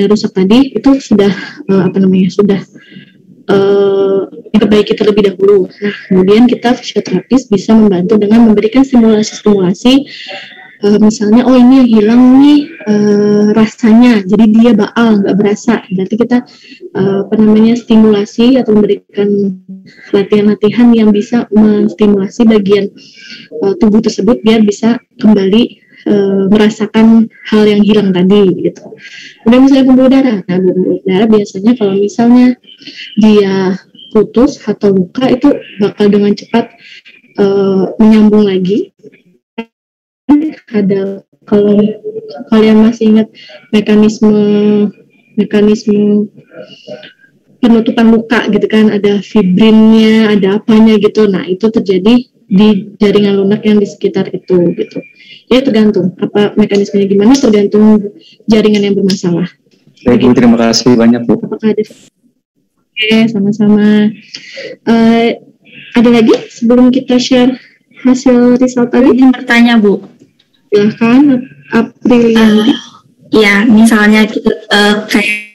rusak tadi itu sudah sudah diperbaiki terlebih dahulu. Nah, kemudian kita fisioterapis bisa membantu dengan memberikan stimulasi-stimulasi, misalnya, oh ini yang hilang nih rasanya, jadi dia baal, nggak berasa. Berarti kita stimulasi atau memberikan latihan-latihan yang bisa menstimulasi bagian tubuh tersebut biar bisa kembali merasakan hal yang hilang tadi gitu. Kemudian misalnya pembuluh darah. Nah, pembuluh darah biasanya kalau misalnya dia putus atau luka itu bakal dengan cepat menyambung lagi. Ada, kalau kalian masih ingat mekanisme penutupan luka gitu kan, ada fibrinnya, ada apanya gitu. Nah, itu terjadi di jaringan lunak yang di sekitar itu gitu. Ya tergantung apa mekanismenya gimana, tergantung jaringan yang bermasalah. Baik Bu, terima kasih banyak Bu. Apakah ada? Oke, sama-sama. Ada lagi sebelum kita share hasil result tadi? Yang bertanya Bu. Silahkan, Aprilianti. Ya, misalnya kita kayak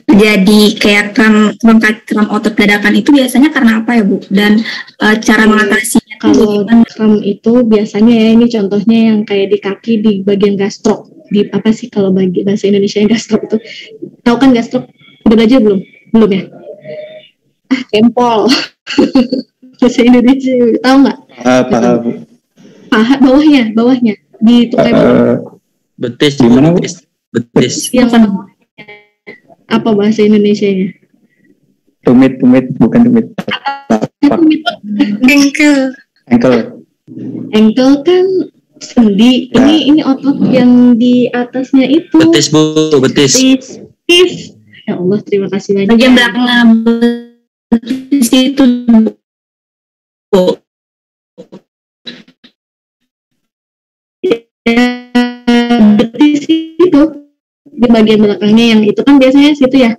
terjadi kayak kram otot dadakan itu biasanya karena apa ya Bu? Dan cara mengatasinya kalau kram itu biasanya ya, ini contohnya yang kayak di kaki di bagian gastrok, di apa sih kalau bagi bahasa Indonesia yang gastrok itu, tahu kan gastrok? Udah belajar belum ya? Kempol. Bahasa Indonesia tahu nggak? Paha, bawahnya di tukai bawah. Betis. Di mana Bu? Betis. Yang apa bahasa Indonesianya? Tumit, bukan tumit. Engkel kan sendi. Ya. Ini otot yang di atasnya itu. Betis Bu, betis. Ya Allah, terima kasih banyak. bagian belakang betis itu Bu. Betis itu di bagian belakangnya, yang itu kan biasanya situ ya,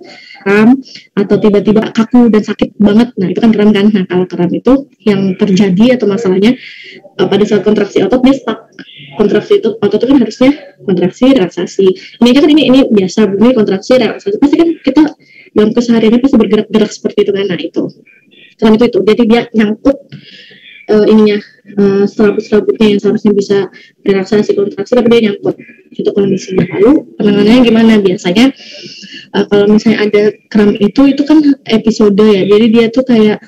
kram atau tiba-tiba kaku dan sakit banget. Nah, itu kan kram kan. Nah, kalau kram itu yang terjadi atau masalahnya pada saat kontraksi otot dia stuck. Kontraksi itu otot itu kan harusnya kontraksi relaksasi. Ini aja kan ini biasa, ini kontraksi relaksasi. Pasti kan kita dalam kesehariannya pasti bergerak-gerak seperti itu kan. Nah, itu kram itu jadi dia nyangkut serabut-serabutnya yang seharusnya bisa relaksasi kontraksi, tapi dia nyangkut. Itu kondisinya. Lalu penanganannya gimana? Biasanya kalau misalnya ada kram itu kan episode ya, jadi dia tuh kayak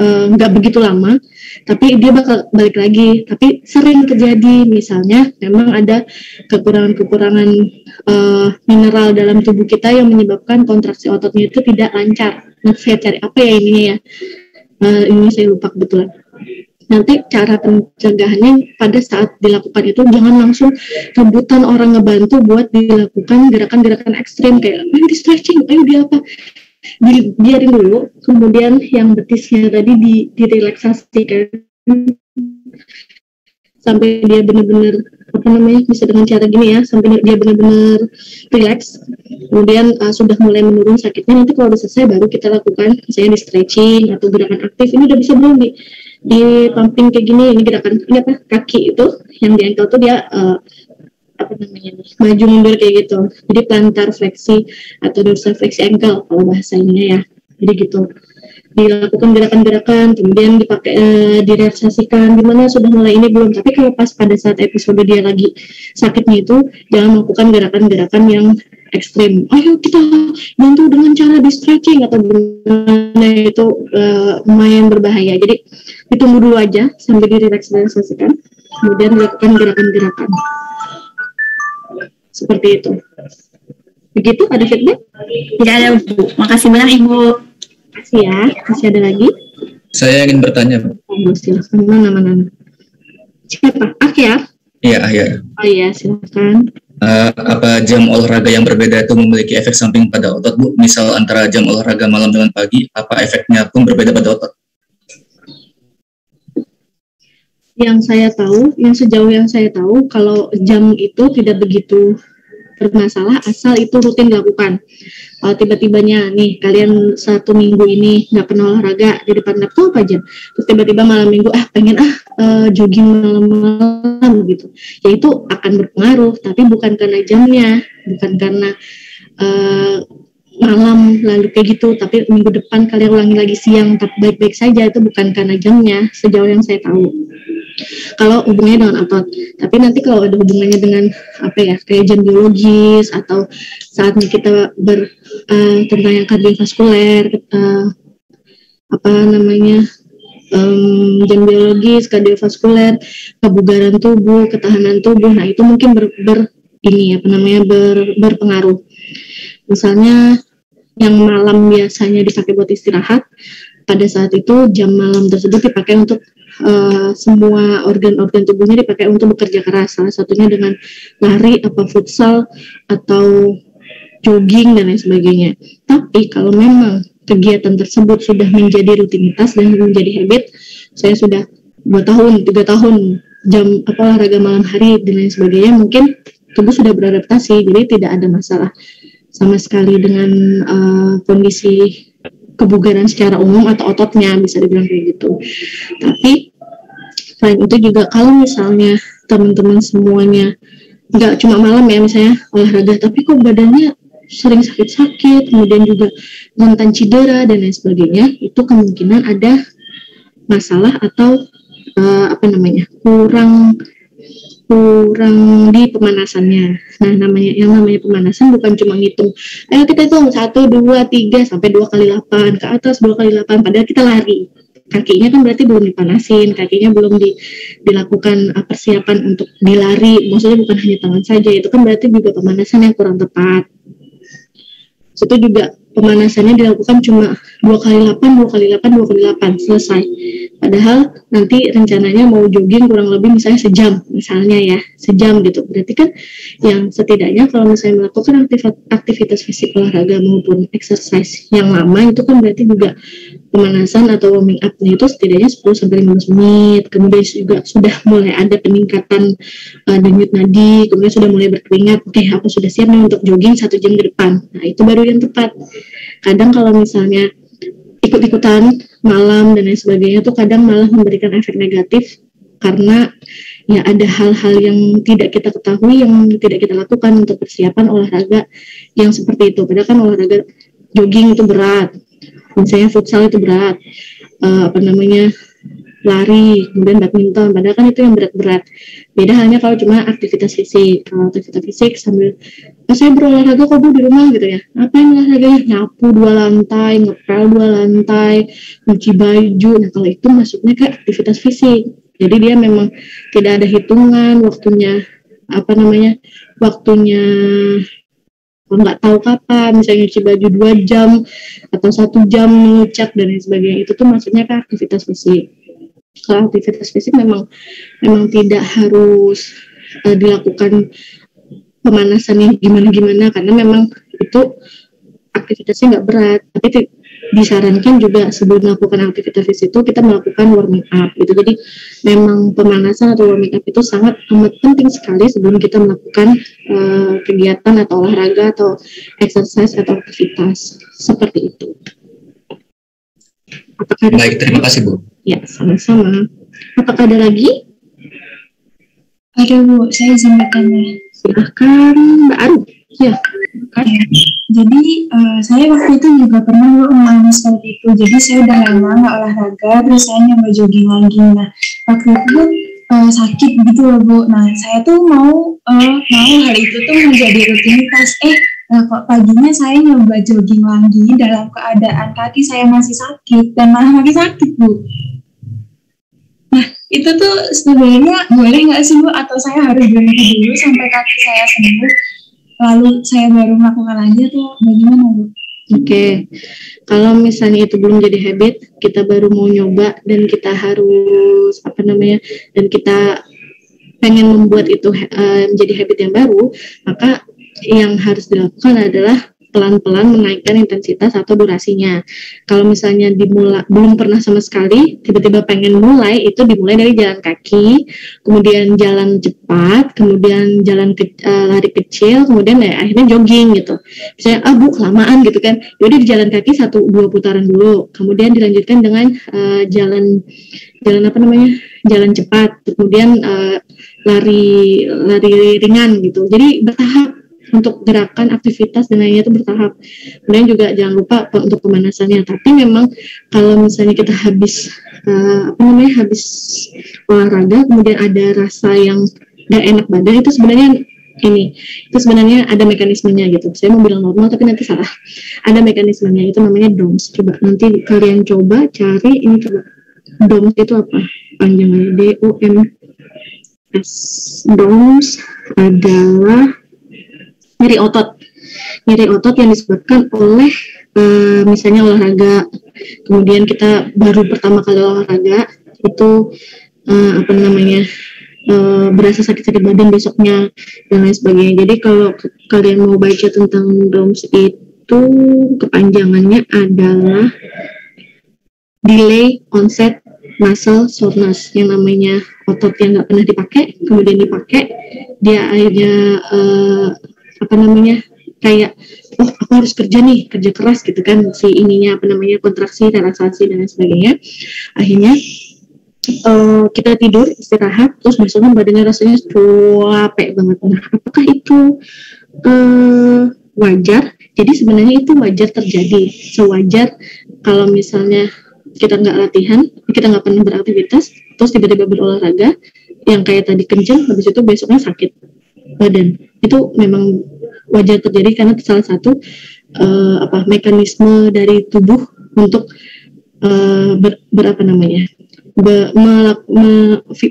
nggak begitu lama, tapi dia bakal balik lagi. Tapi sering terjadi, misalnya memang ada kekurangan mineral dalam tubuh kita yang menyebabkan kontraksi ototnya itu tidak lancar. Nah, saya cari apa ya ininya ya, ini saya lupa kebetulan. Nanti cara pencegahannya pada saat dilakukan itu jangan langsung rebutan orang ngebantu buat dilakukan gerakan-gerakan ekstrim kayak ayo di stretching, ayo di apa, biarin dulu. Kemudian yang betisnya tadi direlaksasikan sampai dia benar-benar bisa dengan cara gini ya, sampai dia benar-benar relax. Kemudian sudah mulai menurun sakitnya, nanti kalau udah selesai baru kita lakukan misalnya di stretching atau gerakan aktif. Ini udah bisa belum di pumping kayak gini, ini gerakan ini apa, kaki itu yang di ankle tuh dia maju mundur kayak gitu, jadi plantar fleksi atau dorsal fleksi ankle kalau bahasa ininya ya. Jadi gitu dilakukan gerakan-gerakan, kemudian dipakai direlaksasikan. Gimana, sudah mulai ini belum? Tapi kalau pas pada saat episode dia lagi sakitnya itu jangan melakukan gerakan-gerakan yang ekstrim. Ayo kita bantu dengan cara di stretching atau gimana, itu lumayan berbahaya. Jadi ditunggu dulu aja sampai direlaksasikan, kemudian dilakukan gerakan-gerakan seperti itu. Begitu, ada feedback? Tidak ada Bu. Makasih banyak Ibu. Makasih ya. Masih ada lagi? Saya ingin bertanya. Silahkan. Mana? Siapa? Akhir? Iya. Oh iya, silakan. Apa jam olahraga yang berbeda itu memiliki efek samping pada otot Bu? Misal antara jam olahraga malam dengan pagi, apa efeknya pun berbeda pada otot? Sejauh yang saya tahu, kalau jam itu tidak begitu bermasalah asal itu rutin dilakukan. Kalau tiba-tibanya nih kalian 1 minggu ini nggak pernah olahraga di depan laptop aja, terus tiba-tiba malam minggu pengen jogging malam-malam gitu, ya itu akan berpengaruh, tapi bukan karena jamnya, bukan karena malam lalu kayak gitu, tapi minggu depan kalian ulangi lagi siang, tapi baik-baik saja, itu bukan karena jamnya sejauh yang saya tahu. Kalau hubungannya dengan otot, tapi nanti kalau ada hubungannya dengan apa ya, kayak jam biologis atau saatnya kita tentang yang kardiovaskuler, apa namanya, jam biologis, kardiovaskuler, kebugaran tubuh, ketahanan tubuh, nah itu mungkin berpengaruh. Misalnya yang malam biasanya dipakai buat istirahat, pada saat itu jam malam tersebut dipakai untuk semua organ-organ tubuhnya dipakai untuk bekerja keras, salah satunya dengan lari, futsal, atau jogging dan lain sebagainya. Tapi kalau memang kegiatan tersebut sudah menjadi rutinitas dan menjadi habit, saya sudah 2 tahun, 3 tahun jam olahraga malam hari dan lain sebagainya, mungkin tubuh sudah beradaptasi, jadi tidak ada masalah sama sekali dengan kondisi kebugaran secara umum atau ototnya, bisa dibilang kayak gitu. Tapi selain itu juga kalau misalnya teman-teman semuanya nggak cuma malam ya misalnya olahraga, tapi kok badannya sering sakit-sakit, kemudian juga rentan cedera dan lain sebagainya, itu kemungkinan ada masalah atau kurang di pemanasannya. Nah, yang namanya pemanasan bukan cuma ngitung, ayo kita hitung 1, 2, 3 sampai 2 kali 8 ke atas, 2 kali 8, padahal kita lari. Kakinya kan berarti belum dipanasin, kakinya belum dilakukan persiapan untuk dilari. Maksudnya bukan hanya tangan saja, itu kan berarti juga pemanasan yang kurang tepat. Itu juga pemanasannya dilakukan cuma 2 kali 8, 2 kali 8, 2 kali 8, selesai. Padahal nanti rencananya mau jogging kurang lebih misalnya sejam, sejam gitu. Berarti kan yang setidaknya kalau misalnya melakukan aktivitas fisik olahraga maupun exercise yang lama, itu kan berarti juga pemanasan atau warming up-nya itu setidaknya 10-15 menit. Kemudian juga sudah mulai ada peningkatan denyut nadi, kemudian sudah mulai berkeringat. Oke, aku sudah siap nih untuk jogging 1 jam ke depan. Nah, itu baru yang tepat. Kadang kalau misalnya ikut-ikutan malam dan lain sebagainya tuh kadang malah memberikan efek negatif, karena ya ada hal-hal yang tidak kita ketahui, yang tidak kita lakukan untuk persiapan olahraga yang seperti itu. Padahal kan olahraga jogging itu berat, misalnya futsal itu berat, lari, kemudian badminton, padahal kan itu yang berat-berat. Beda halnya kalau cuma aktivitas fisik. Kalau aktivitas fisik sambil saya berolahraga kok Bu di rumah gitu ya, ngapain olahraganya? Nyapu 2 lantai, ngepel 2 lantai, nyuci baju. Nah, kalau itu masuknya ke aktivitas fisik, jadi dia memang tidak ada hitungan waktunya, nggak tahu kapan, misalnya nyuci baju 2 jam atau 1 jam ngecat dan lain sebagainya, itu tuh maksudnya ke aktivitas fisik. Kalau aktivitas fisik memang tidak harus dilakukan pemanasan yang gimana-gimana, karena memang itu aktivitasnya nggak berat. Tapi disarankan juga sebelum melakukan aktivitas fisik itu kita melakukan warming up gitu. Jadi memang pemanasan atau warming up itu sangat amat penting sekali sebelum kita melakukan kegiatan atau olahraga atau exercise atau aktivitas seperti itu. Baik, terima kasih Bu. Ya, sama-sama. Apakah ada lagi? Ada Bu, saya izin bertanya. Silahkan Mbak Aru. Ya. Jadi saya waktu itu juga pernah mengalami seperti itu. Jadi saya udah lama nggak olahraga, terus saya nyoba jogging lagi. Nah, waktu itu sakit gitu loh Bu. Nah, saya tuh mau hal itu tuh menjadi rutinitas. Nah, kok paginya saya nyoba jogging lagi dalam keadaan kaki saya masih sakit dan malah makin sakit Bu. Nah, itu tuh sebenarnya boleh nggak sih Bu? Atau saya harus berhenti dulu sampai kaki saya sembuh, lalu saya baru melakukan lagi, atau bagaimana Bu? Oke, kalau misalnya itu belum jadi habit, kita baru mau nyoba dan kita harus dan kita pengen membuat itu menjadi habit yang baru, maka yang harus dilakukan adalah pelan-pelan menaikkan intensitas atau durasinya. Kalau misalnya belum pernah sama sekali, tiba-tiba pengen mulai, itu dimulai dari jalan kaki, kemudian jalan cepat, kemudian lari kecil, kemudian akhirnya jogging gitu. Misalnya, Bu, kelamaan gitu kan, yaudah di jalan kaki 1-2 putaran dulu, kemudian dilanjutkan dengan jalan cepat, kemudian lari ringan gitu. Jadi bertahap. untuk gerakan, aktivitas dan lainnya itu bertahap. Kemudian juga jangan lupa untuk pemanasannya. Tapi memang kalau misalnya kita habis habis olahraga kemudian ada rasa yang gak enak badan, itu sebenarnya ada mekanismenya gitu. Saya mau bilang normal tapi nanti salah. Ada mekanismenya, itu namanya DOMS. Coba nanti kalian coba cari ini, coba DOMS itu apa panjangannya? DOMS. DOMS adalah nyeri otot yang disebabkan oleh misalnya olahraga, kemudian kita baru pertama kali olahraga itu berasa sakit-sakit badan besoknya dan lain sebagainya. Jadi kalau kalian mau baca tentang DOMS itu kepanjangannya adalah delay onset muscle soreness, yang namanya otot yang nggak pernah dipakai kemudian dipakai, dia akhirnya kayak aku harus kerja keras gitu kan, si ininya kontraksi, relaksasi dan lain sebagainya. Akhirnya kita tidur istirahat terus besoknya badannya rasanya capek banget. Nah, apakah itu wajar? Jadi sebenarnya itu wajar terjadi, sewajar kalau misalnya kita nggak latihan, kita nggak pernah beraktivitas, terus tiba-tiba berolahraga yang kayak tadi kenceng, habis itu besoknya sakit badan. Itu memang wajar terjadi karena salah satu mekanisme dari tubuh untuk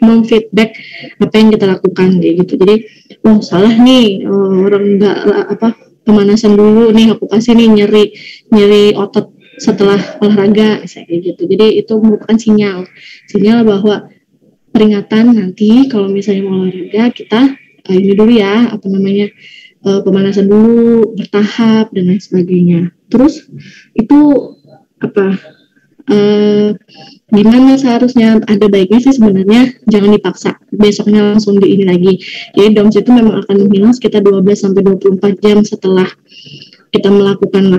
memfeedback apa yang kita lakukan kayak gitu. Jadi salah nih, orang nggak pemanasan dulu nih, aku kasih nih nyeri otot setelah olahraga kayak gitu. Jadi itu merupakan sinyal bahwa peringatan nanti kalau misalnya mau olahraga kita ini dulu ya, pemanasan dulu bertahap dan lain sebagainya. Terus itu gimana seharusnya? Ada baiknya sih sebenarnya jangan dipaksa besoknya langsung ini lagi. Jadi DOMS itu memang akan menghilang sekitar 12-24 jam setelah kita melakukan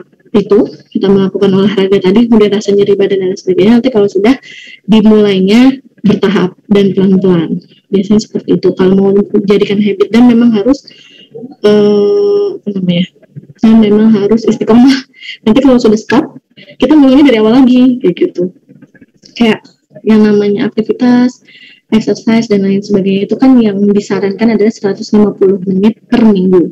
olahraga tadi, kemudian rasa nyeri badan dan sebagainya. Nanti kalau sudah dimulainya bertahap dan pelan-pelan, biasanya seperti itu kalau mau menjadikan habit. Dan memang harus memang harus istiqomah. Nanti kalau sudah stop, kita mulainya dari awal lagi kayak gitu. Kayak yang namanya aktivitas, exercise dan lain sebagainya itu kan yang disarankan adalah 150 menit per minggu.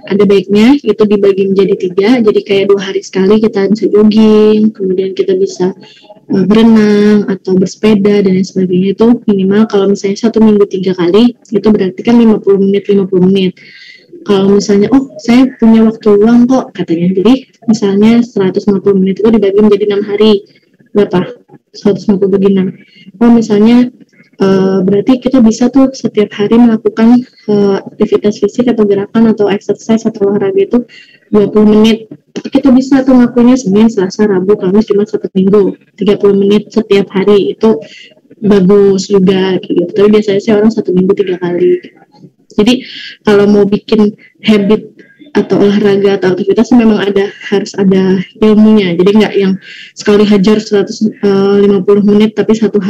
Ada baiknya itu dibagi menjadi 3, jadi kayak 2 hari sekali kita bisa jogging, kemudian kita bisa berenang atau bersepeda dan lain sebagainya. Itu minimal kalau misalnya 1 minggu 3 kali, itu berarti kan 50 menit. Kalau misalnya saya punya waktu luang kok katanya, jadi misalnya 150 menit itu dibagi menjadi 6 hari, berapa? 150 bagi 6. Misalnya berarti kita bisa tuh setiap hari melakukan aktivitas fisik atau gerakan atau exercise atau olahraga itu 20 menit. Kita bisa tuh ngelakuinnya Senin, Selasa, Rabu, Kamis, Jumat, Sabtu, Minggu, 30 menit setiap hari. Itu bagus juga gitu. Tapi biasanya sih orang 1 minggu 3 kali. Jadi kalau mau bikin habit atau olahraga atau aktivitas memang harus ada ilmunya. Jadi nggak yang sekali hajar 150 menit tapi satu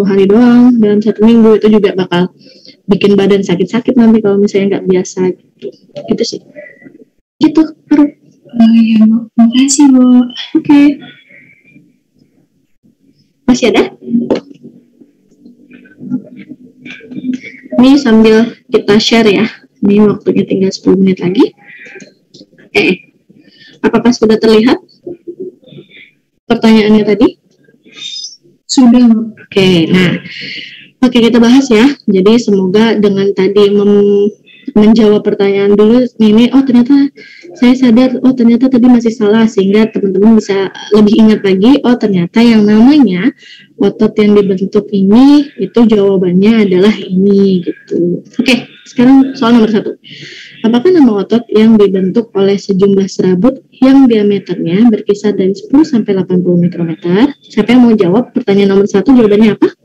hari doang dalam 1 minggu, itu juga bakal bikin badan sakit-sakit nanti kalau misalnya nggak biasa gitu. Gitu sih. Gitu, Haru. Ya, Bu. Makasih, Bu. Oke. Masih ada? Ini sambil kita share ya. Ini waktunya tinggal 10 menit lagi. Apakah sudah terlihat pertanyaannya tadi? Sudah. Oke, kita bahas ya. Jadi semoga dengan tadi menjawab pertanyaan dulu ini, ternyata saya sadar, ternyata tadi masih salah, sehingga teman-teman bisa lebih ingat lagi, ternyata yang namanya otot yang dibentuk ini, itu jawabannya adalah ini gitu. Oke, sekarang soal nomor 1. Apakah nama otot yang dibentuk oleh sejumlah serabut yang diameternya berkisar dari 10 sampai 80 mikrometer? Siapa yang mau jawab pertanyaan nomor 1, jawabannya apa?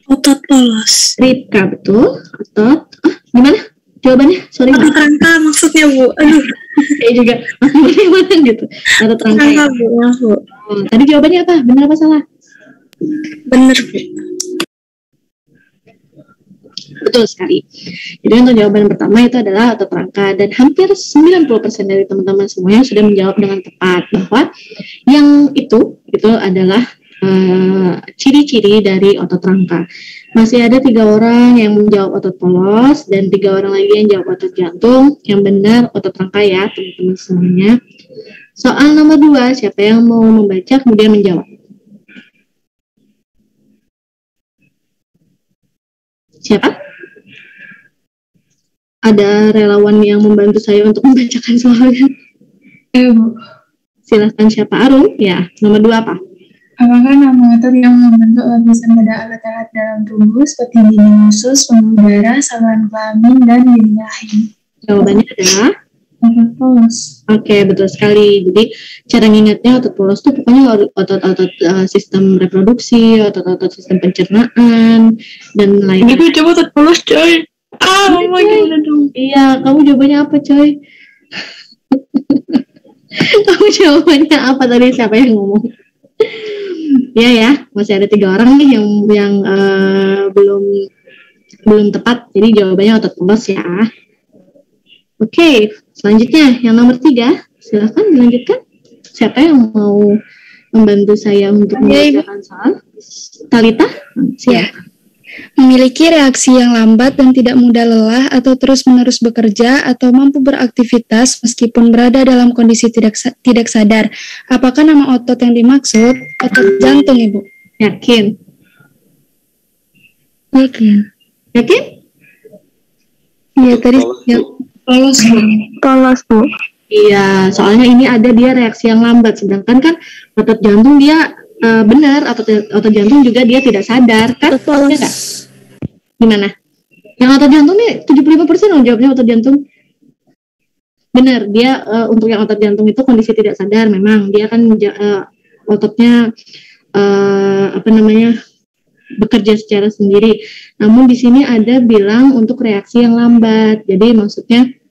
Otot polos. Ribka, betul. Otot, gimana jawabannya? Sorry. Otot rangka maksudnya, Bu. Aduh. Saya juga gimana gitu. Otot rangka. Bu. Tadi jawabannya apa? Benar apa salah? Benar, Bu. Betul sekali. Jadi untuk jawaban pertama itu adalah otot rangka, dan hampir 90% dari teman-teman semuanya sudah menjawab dengan tepat bahwa yang itu adalah ciri-ciri dari otot rangka. Masih ada 3 orang yang menjawab otot polos dan 3 orang lagi yang jawab otot jantung. Yang benar otot rangka ya teman-teman semuanya. Soal nomor 2, siapa yang mau membaca kemudian menjawab? Siapa? Ada relawan yang membantu saya untuk membacakan soalnya. Bu. Silahkan, siapa? Arum? Ya, nomor 2 apa? Apakah nama otot yang membentuk lapisan pada alat-alat dalam tubuh seperti dinding usus, pembuluh darah, saluran kelamin, dan dinding rahim? Jawabannya adalah Otot polos. Oke, betul sekali. Jadi cara ngingetnya otot polos itu pokoknya otot-otot sistem reproduksi, otot-otot sistem pencernaan, dan lain-lain. Gue coba otot polos coy. Mama gimana dong? Iya, kamu jawabannya apa coy? Kamu jawabannya apa tadi? Siapa yang ngomong? Iya ya, masih ada 3 orang nih yang belum tepat. Jadi jawabannya otot polos ya. Oke, selanjutnya yang nomor 3, silahkan dilanjutkan. Siapa yang mau membantu saya untuk membacakan soal? Talita, silakan. Memiliki reaksi yang lambat dan tidak mudah lelah atau terus-menerus bekerja atau mampu beraktivitas meskipun berada dalam kondisi tidak sadar. Apakah nama otot yang dimaksud otot jantung, Ibu? Yakin? Yakin? Iya, tadi Polos, Bu. polos, Bu. Iya, soalnya ini ada dia reaksi yang lambat, sedangkan kan otot jantung dia benar, otot jantung juga dia tidak sadar, kan? Ya nggak? Gimana? Yang otot jantung nih 75% loh jawabnya otot jantung. Benar, dia untuk yang otot jantung itu kondisi tidak sadar, memang dia kan ototnya bekerja secara sendiri. Namun di sini ada bilang untuk reaksi yang lambat. Jadi maksudnya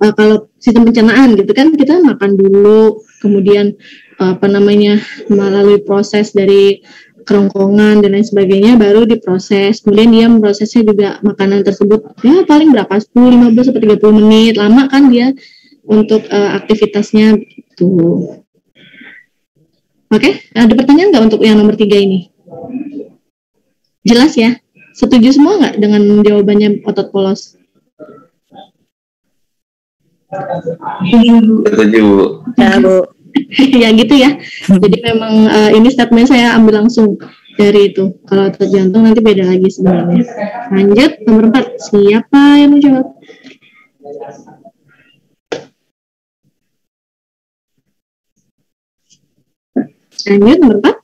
kalau sistem pencernaan gitu kan, kita makan dulu, kemudian melalui proses dari kerongkongan dan lain sebagainya baru diproses. Kemudian dia memprosesnya juga makanan tersebut ya paling berapa 10, 15 sampai 30 menit. Lama kan dia untuk aktivitasnya gitu. Oke, ada pertanyaan nggak untuk yang nomor 3 ini? Jelas ya? Setuju semua nggak dengan jawabannya otot polos? Setuju. Ya, Bu. Ya gitu ya. Jadi memang ini statement saya ambil langsung dari itu. Kalau otot jantung nanti beda lagi sebenarnya. Lanjut nomor 4. Siapa yang mau jawab? Lanjut nomor 4.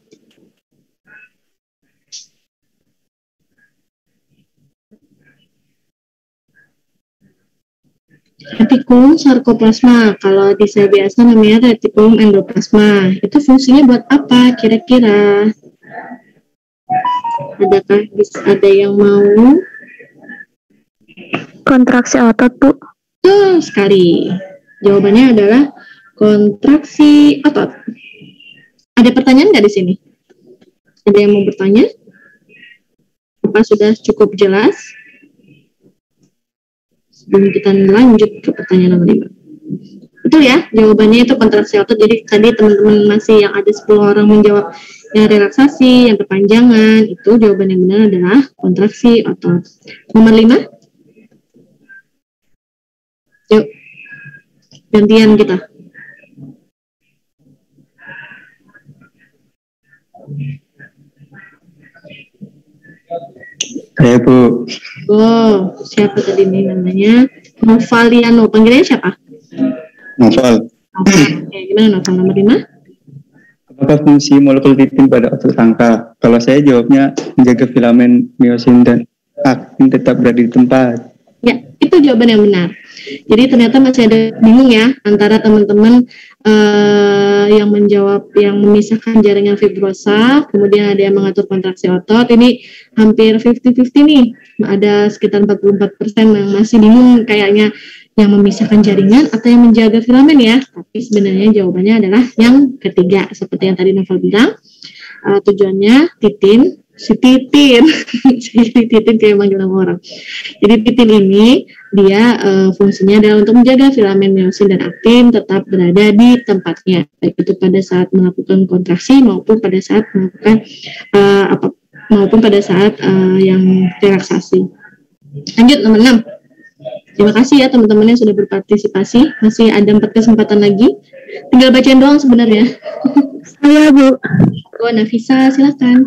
Retikulum sarkoplasma, kalau di sel biasa namanya retikulum endoplasma. Itu fungsinya buat apa kira-kira? Adakah ada yang mau? Kontraksi otot, Bu. Betul sekali. Jawabannya adalah kontraksi otot. Ada pertanyaan nggak di sini? Ada yang mau bertanya? Apa sudah cukup jelas? Sebelum kita lanjut ke pertanyaan nomor 5. Betul ya, jawabannya itu kontraksi otot. Jadi tadi teman-teman masih yang ada 10 orang menjawab yang relaksasi, yang perpanjangan, itu jawaban yang benar adalah kontraksi otot. Nomor 5. Yuk, gantian kita. Saya, Bu. Oh, siapa tadi nih namanya? Novaliano, panggilannya siapa? Novel. Novel. Oke, gimana Novel nomor 5? Apakah fungsi molekul titin pada otot rangka? Kalau saya jawabnya menjaga filamen miosin dan aktin tetap berada di tempat. Ya, itu jawaban yang benar. Jadi ternyata masih ada bingung ya antara teman-teman yang menjawab, yang memisahkan jaringan fibrosa, kemudian ada yang mengatur kontraksi otot. Ini hampir 50-50 nih. Ada sekitar 44% yang masih bingung kayaknya yang memisahkan jaringan atau yang menjaga filamen ya. Tapi sebenarnya jawabannya adalah yang ketiga. Seperti yang tadi Novel bilang, tujuannya titin si Titin. Si Titin kayak manggil nama orang. Jadi Titin ini dia fungsinya adalah untuk menjaga filamen miosin dan aktin tetap berada di tempatnya, baik itu pada saat melakukan kontraksi maupun pada saat melakukan yang relaksasi. Lanjut nomor 6. Terima kasih ya teman-teman yang sudah berpartisipasi. Masih ada 4 kesempatan lagi. Tinggal bacain doang sebenarnya. Saya Bu. Oh, Nafisa, silakan.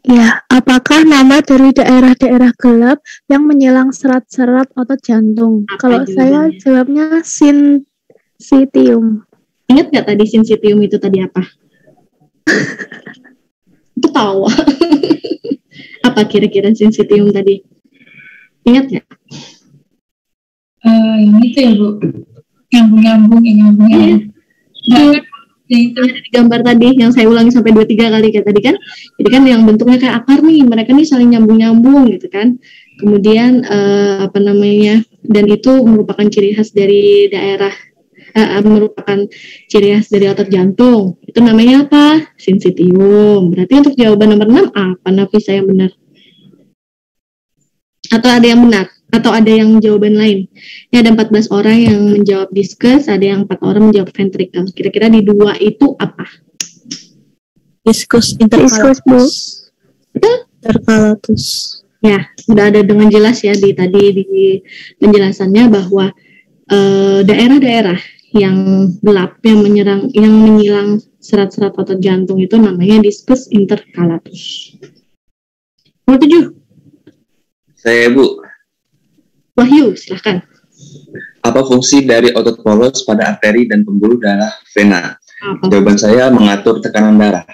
Ya, apakah nama dari daerah-daerah gelap yang menyilang serat-serat otot jantung? Kalau saya jawabnya sinsitium. Ingat nggak tadi sinsitium itu tadi apa? Ketawa. Apa kira-kira sinsitium tadi? Ingat nggak? Yang itu ya Bu, nyambung-nyambung. Yang ada di gambar tadi yang saya ulangi sampai 2-3 kali kayak tadi kan. Jadi kan yang bentuknya kayak akar nih, mereka nih saling nyambung-nyambung gitu kan. Kemudian dan itu merupakan ciri khas dari daerah merupakan ciri khas dari otot jantung. Itu namanya apa? Sinsitium. Berarti untuk jawaban nomor 6 apa Nafisa yang benar? Atau ada yang benar? Atau ada yang jawaban lain? Ini ada 14 orang yang menjawab diskus, ada yang 4 orang menjawab ventricle. Kira-kira di 2 itu apa? Diskus intercalatus. Intercalatus. Ya, sudah ada dengan jelas ya di penjelasannya bahwa daerah-daerah yang gelap yang menyilang serat-serat otot jantung itu namanya diskus intercalatus. Nomor 7. Saya Bu. Wahyu, silahkan. Apa fungsi dari otot polos pada arteri dan pembuluh darah vena? Jawaban saya mengatur tekanan darah.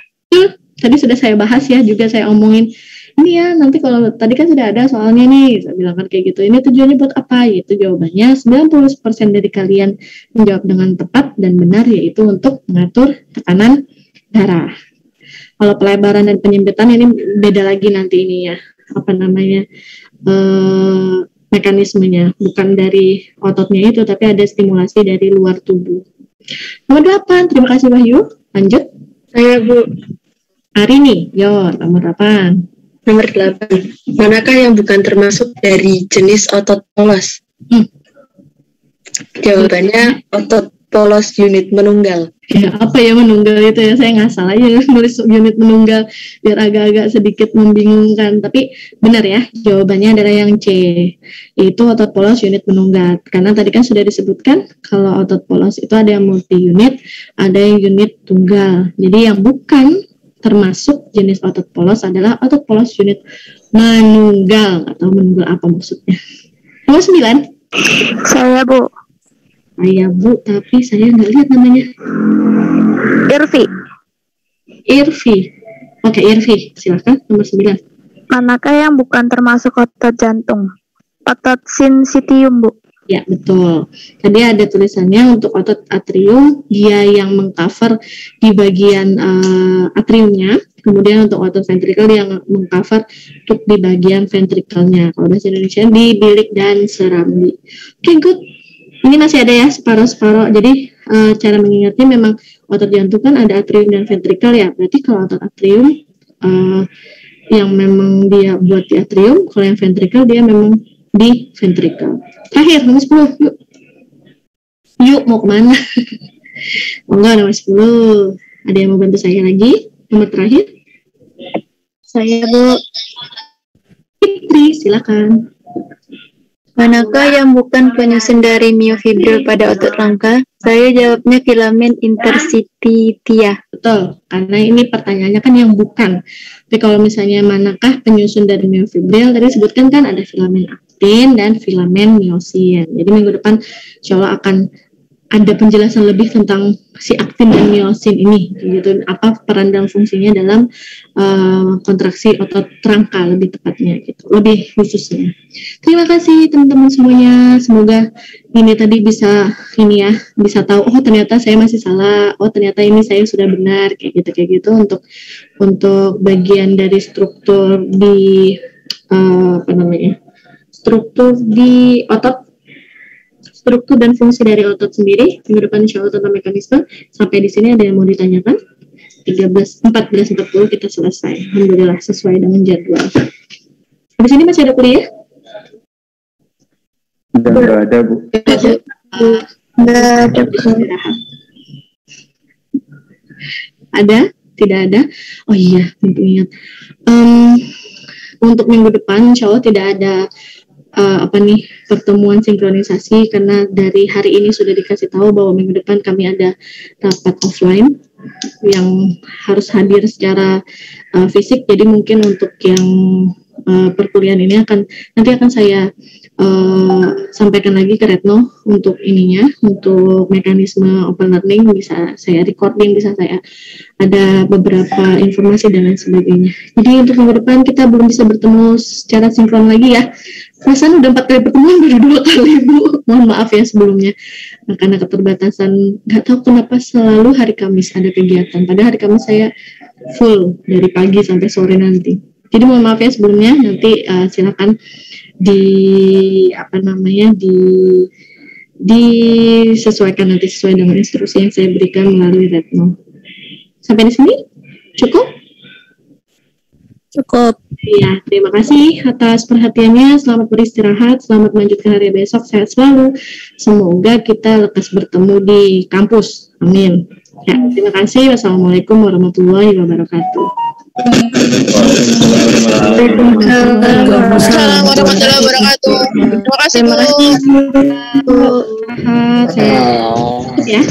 Tadi sudah saya bahas ya, juga saya omongin. Ini ya, nanti kalau tadi kan sudah ada soalnya nih, saya bilang kan kayak gitu. Ini tujuannya buat apa? Yaitu jawabannya 90% dari kalian menjawab dengan tepat dan benar, yaitu untuk mengatur tekanan darah. Kalau pelebaran dan penyempitan ini beda lagi nanti ini ya. Mekanismenya bukan dari ototnya itu, tapi ada stimulasi dari luar tubuh. Nomor 8, terima kasih Wahyu. Lanjut. Saya Bu. Arini, nomor 8. Nomor 8. Manakah yang bukan termasuk dari jenis otot polos? Jawabannya otot polos unit menunggal. Ya, apa ya menunggal itu ya? Saya nggak salah ya nulis unit menunggal biar agak-agak sedikit membingungkan. Tapi benar ya, jawabannya adalah yang C. Itu otot polos unit menunggal. Karena tadi kan sudah disebutkan kalau otot polos itu ada yang multi unit, ada yang unit tunggal. Jadi yang bukan termasuk jenis otot polos adalah otot polos unit menunggal. Atau menunggal apa maksudnya? Nomor 9. Saya Bu. Saya Bu, tapi saya nggak lihat namanya. Irvi. Oke, Irvi, silakan nomor 9. Manakah yang bukan termasuk otot jantung? Otot sinsitium Bu. Ya, betul. Tadi ada tulisannya untuk otot atrium, dia yang mengcover di bagian atriumnya. Kemudian untuk otot ventricle yang mengcover untuk di bagian ventrikelnya. Kalau bahasa Indonesia di bilik dan serambi. Oke, good. Ini masih ada ya separuh-separuh. Jadi cara mengingatnya memang otot jantung kan ada atrium dan ventricle ya. Berarti kalau otot atrium yang memang dia buat di atrium, kalau yang ventricle dia memang di ventricle. Terakhir nomor 10. Yuk mau kemana? Enggak, nomor 10. Ada yang mau bantu saya lagi? Nomor terakhir. Saya Bu. Fitri, silakan. Manakah yang bukan penyusun dari miofibril pada otot rangka? Saya jawabnya filamen interstititia. Betul, karena ini pertanyaannya kan yang bukan. Tapi kalau misalnya manakah penyusun dari miofibril, tadi sebutkan kan ada filamen aktin dan filamen miosin. Jadi minggu depan insya Allah akan ada penjelasan lebih tentang si aktin dan miosin ini, gitu. Apa peran dan fungsinya dalam kontraksi otot rangka lebih tepatnya, gitu, lebih khususnya. Terima kasih teman-teman semuanya. Semoga ini tadi bisa tahu. Oh ternyata saya masih salah. Oh ternyata ini saya sudah benar, kayak gitu untuk bagian dari struktur di struktur di otot. Struktur dan fungsi dari otot sendiri. Minggu depan insya Allah tentang mekanisme. Sampai di sini ada yang mau ditanyakan? 14.40 kita selesai. Alhamdulillah sesuai dengan jadwal. Habis ini masih ada kuliah? Udah ada, Bu. Ada? Tidak ada? Oh iya, tentu ingat. Untuk minggu depan, insya Allah tidak ada pertemuan sinkronisasi, karena dari hari ini sudah dikasih tahu bahwa minggu depan kami ada rapat offline yang harus hadir secara fisik. Jadi mungkin untuk yang perkuliahan ini nanti akan saya sampaikan lagi ke Retno untuk ininya, untuk mekanisme open learning, bisa saya recording, bisa saya ada beberapa informasi dan lain sebagainya. Jadi untuk minggu depan kita belum bisa bertemu secara sinkron lagi ya. Perasaan udah 4 kali pertemuan, baru 2 kali, Bu. Mohon maaf ya sebelumnya. Nah, karena keterbatasan, nggak tahu kenapa selalu hari Kamis ada kegiatan. Padahal hari Kamis saya full dari pagi sampai sore nanti. Jadi mohon maaf ya sebelumnya. Nanti silakan disesuaikan nanti sesuai dengan instruksi yang saya berikan melalui Retno. Sampai di sini cukup? Cukup. Iya, terima kasih atas perhatiannya. Selamat beristirahat, selamat melanjutkan hari besok, sehat selalu. Semoga kita lekas bertemu di kampus. Amin. Ya, terima kasih. Wassalamualaikum warahmatullahi wabarakatuh. Waalaikumsalam warahmatullahi wabarakatuh. Terima kasih, Bu. Sehat, ya.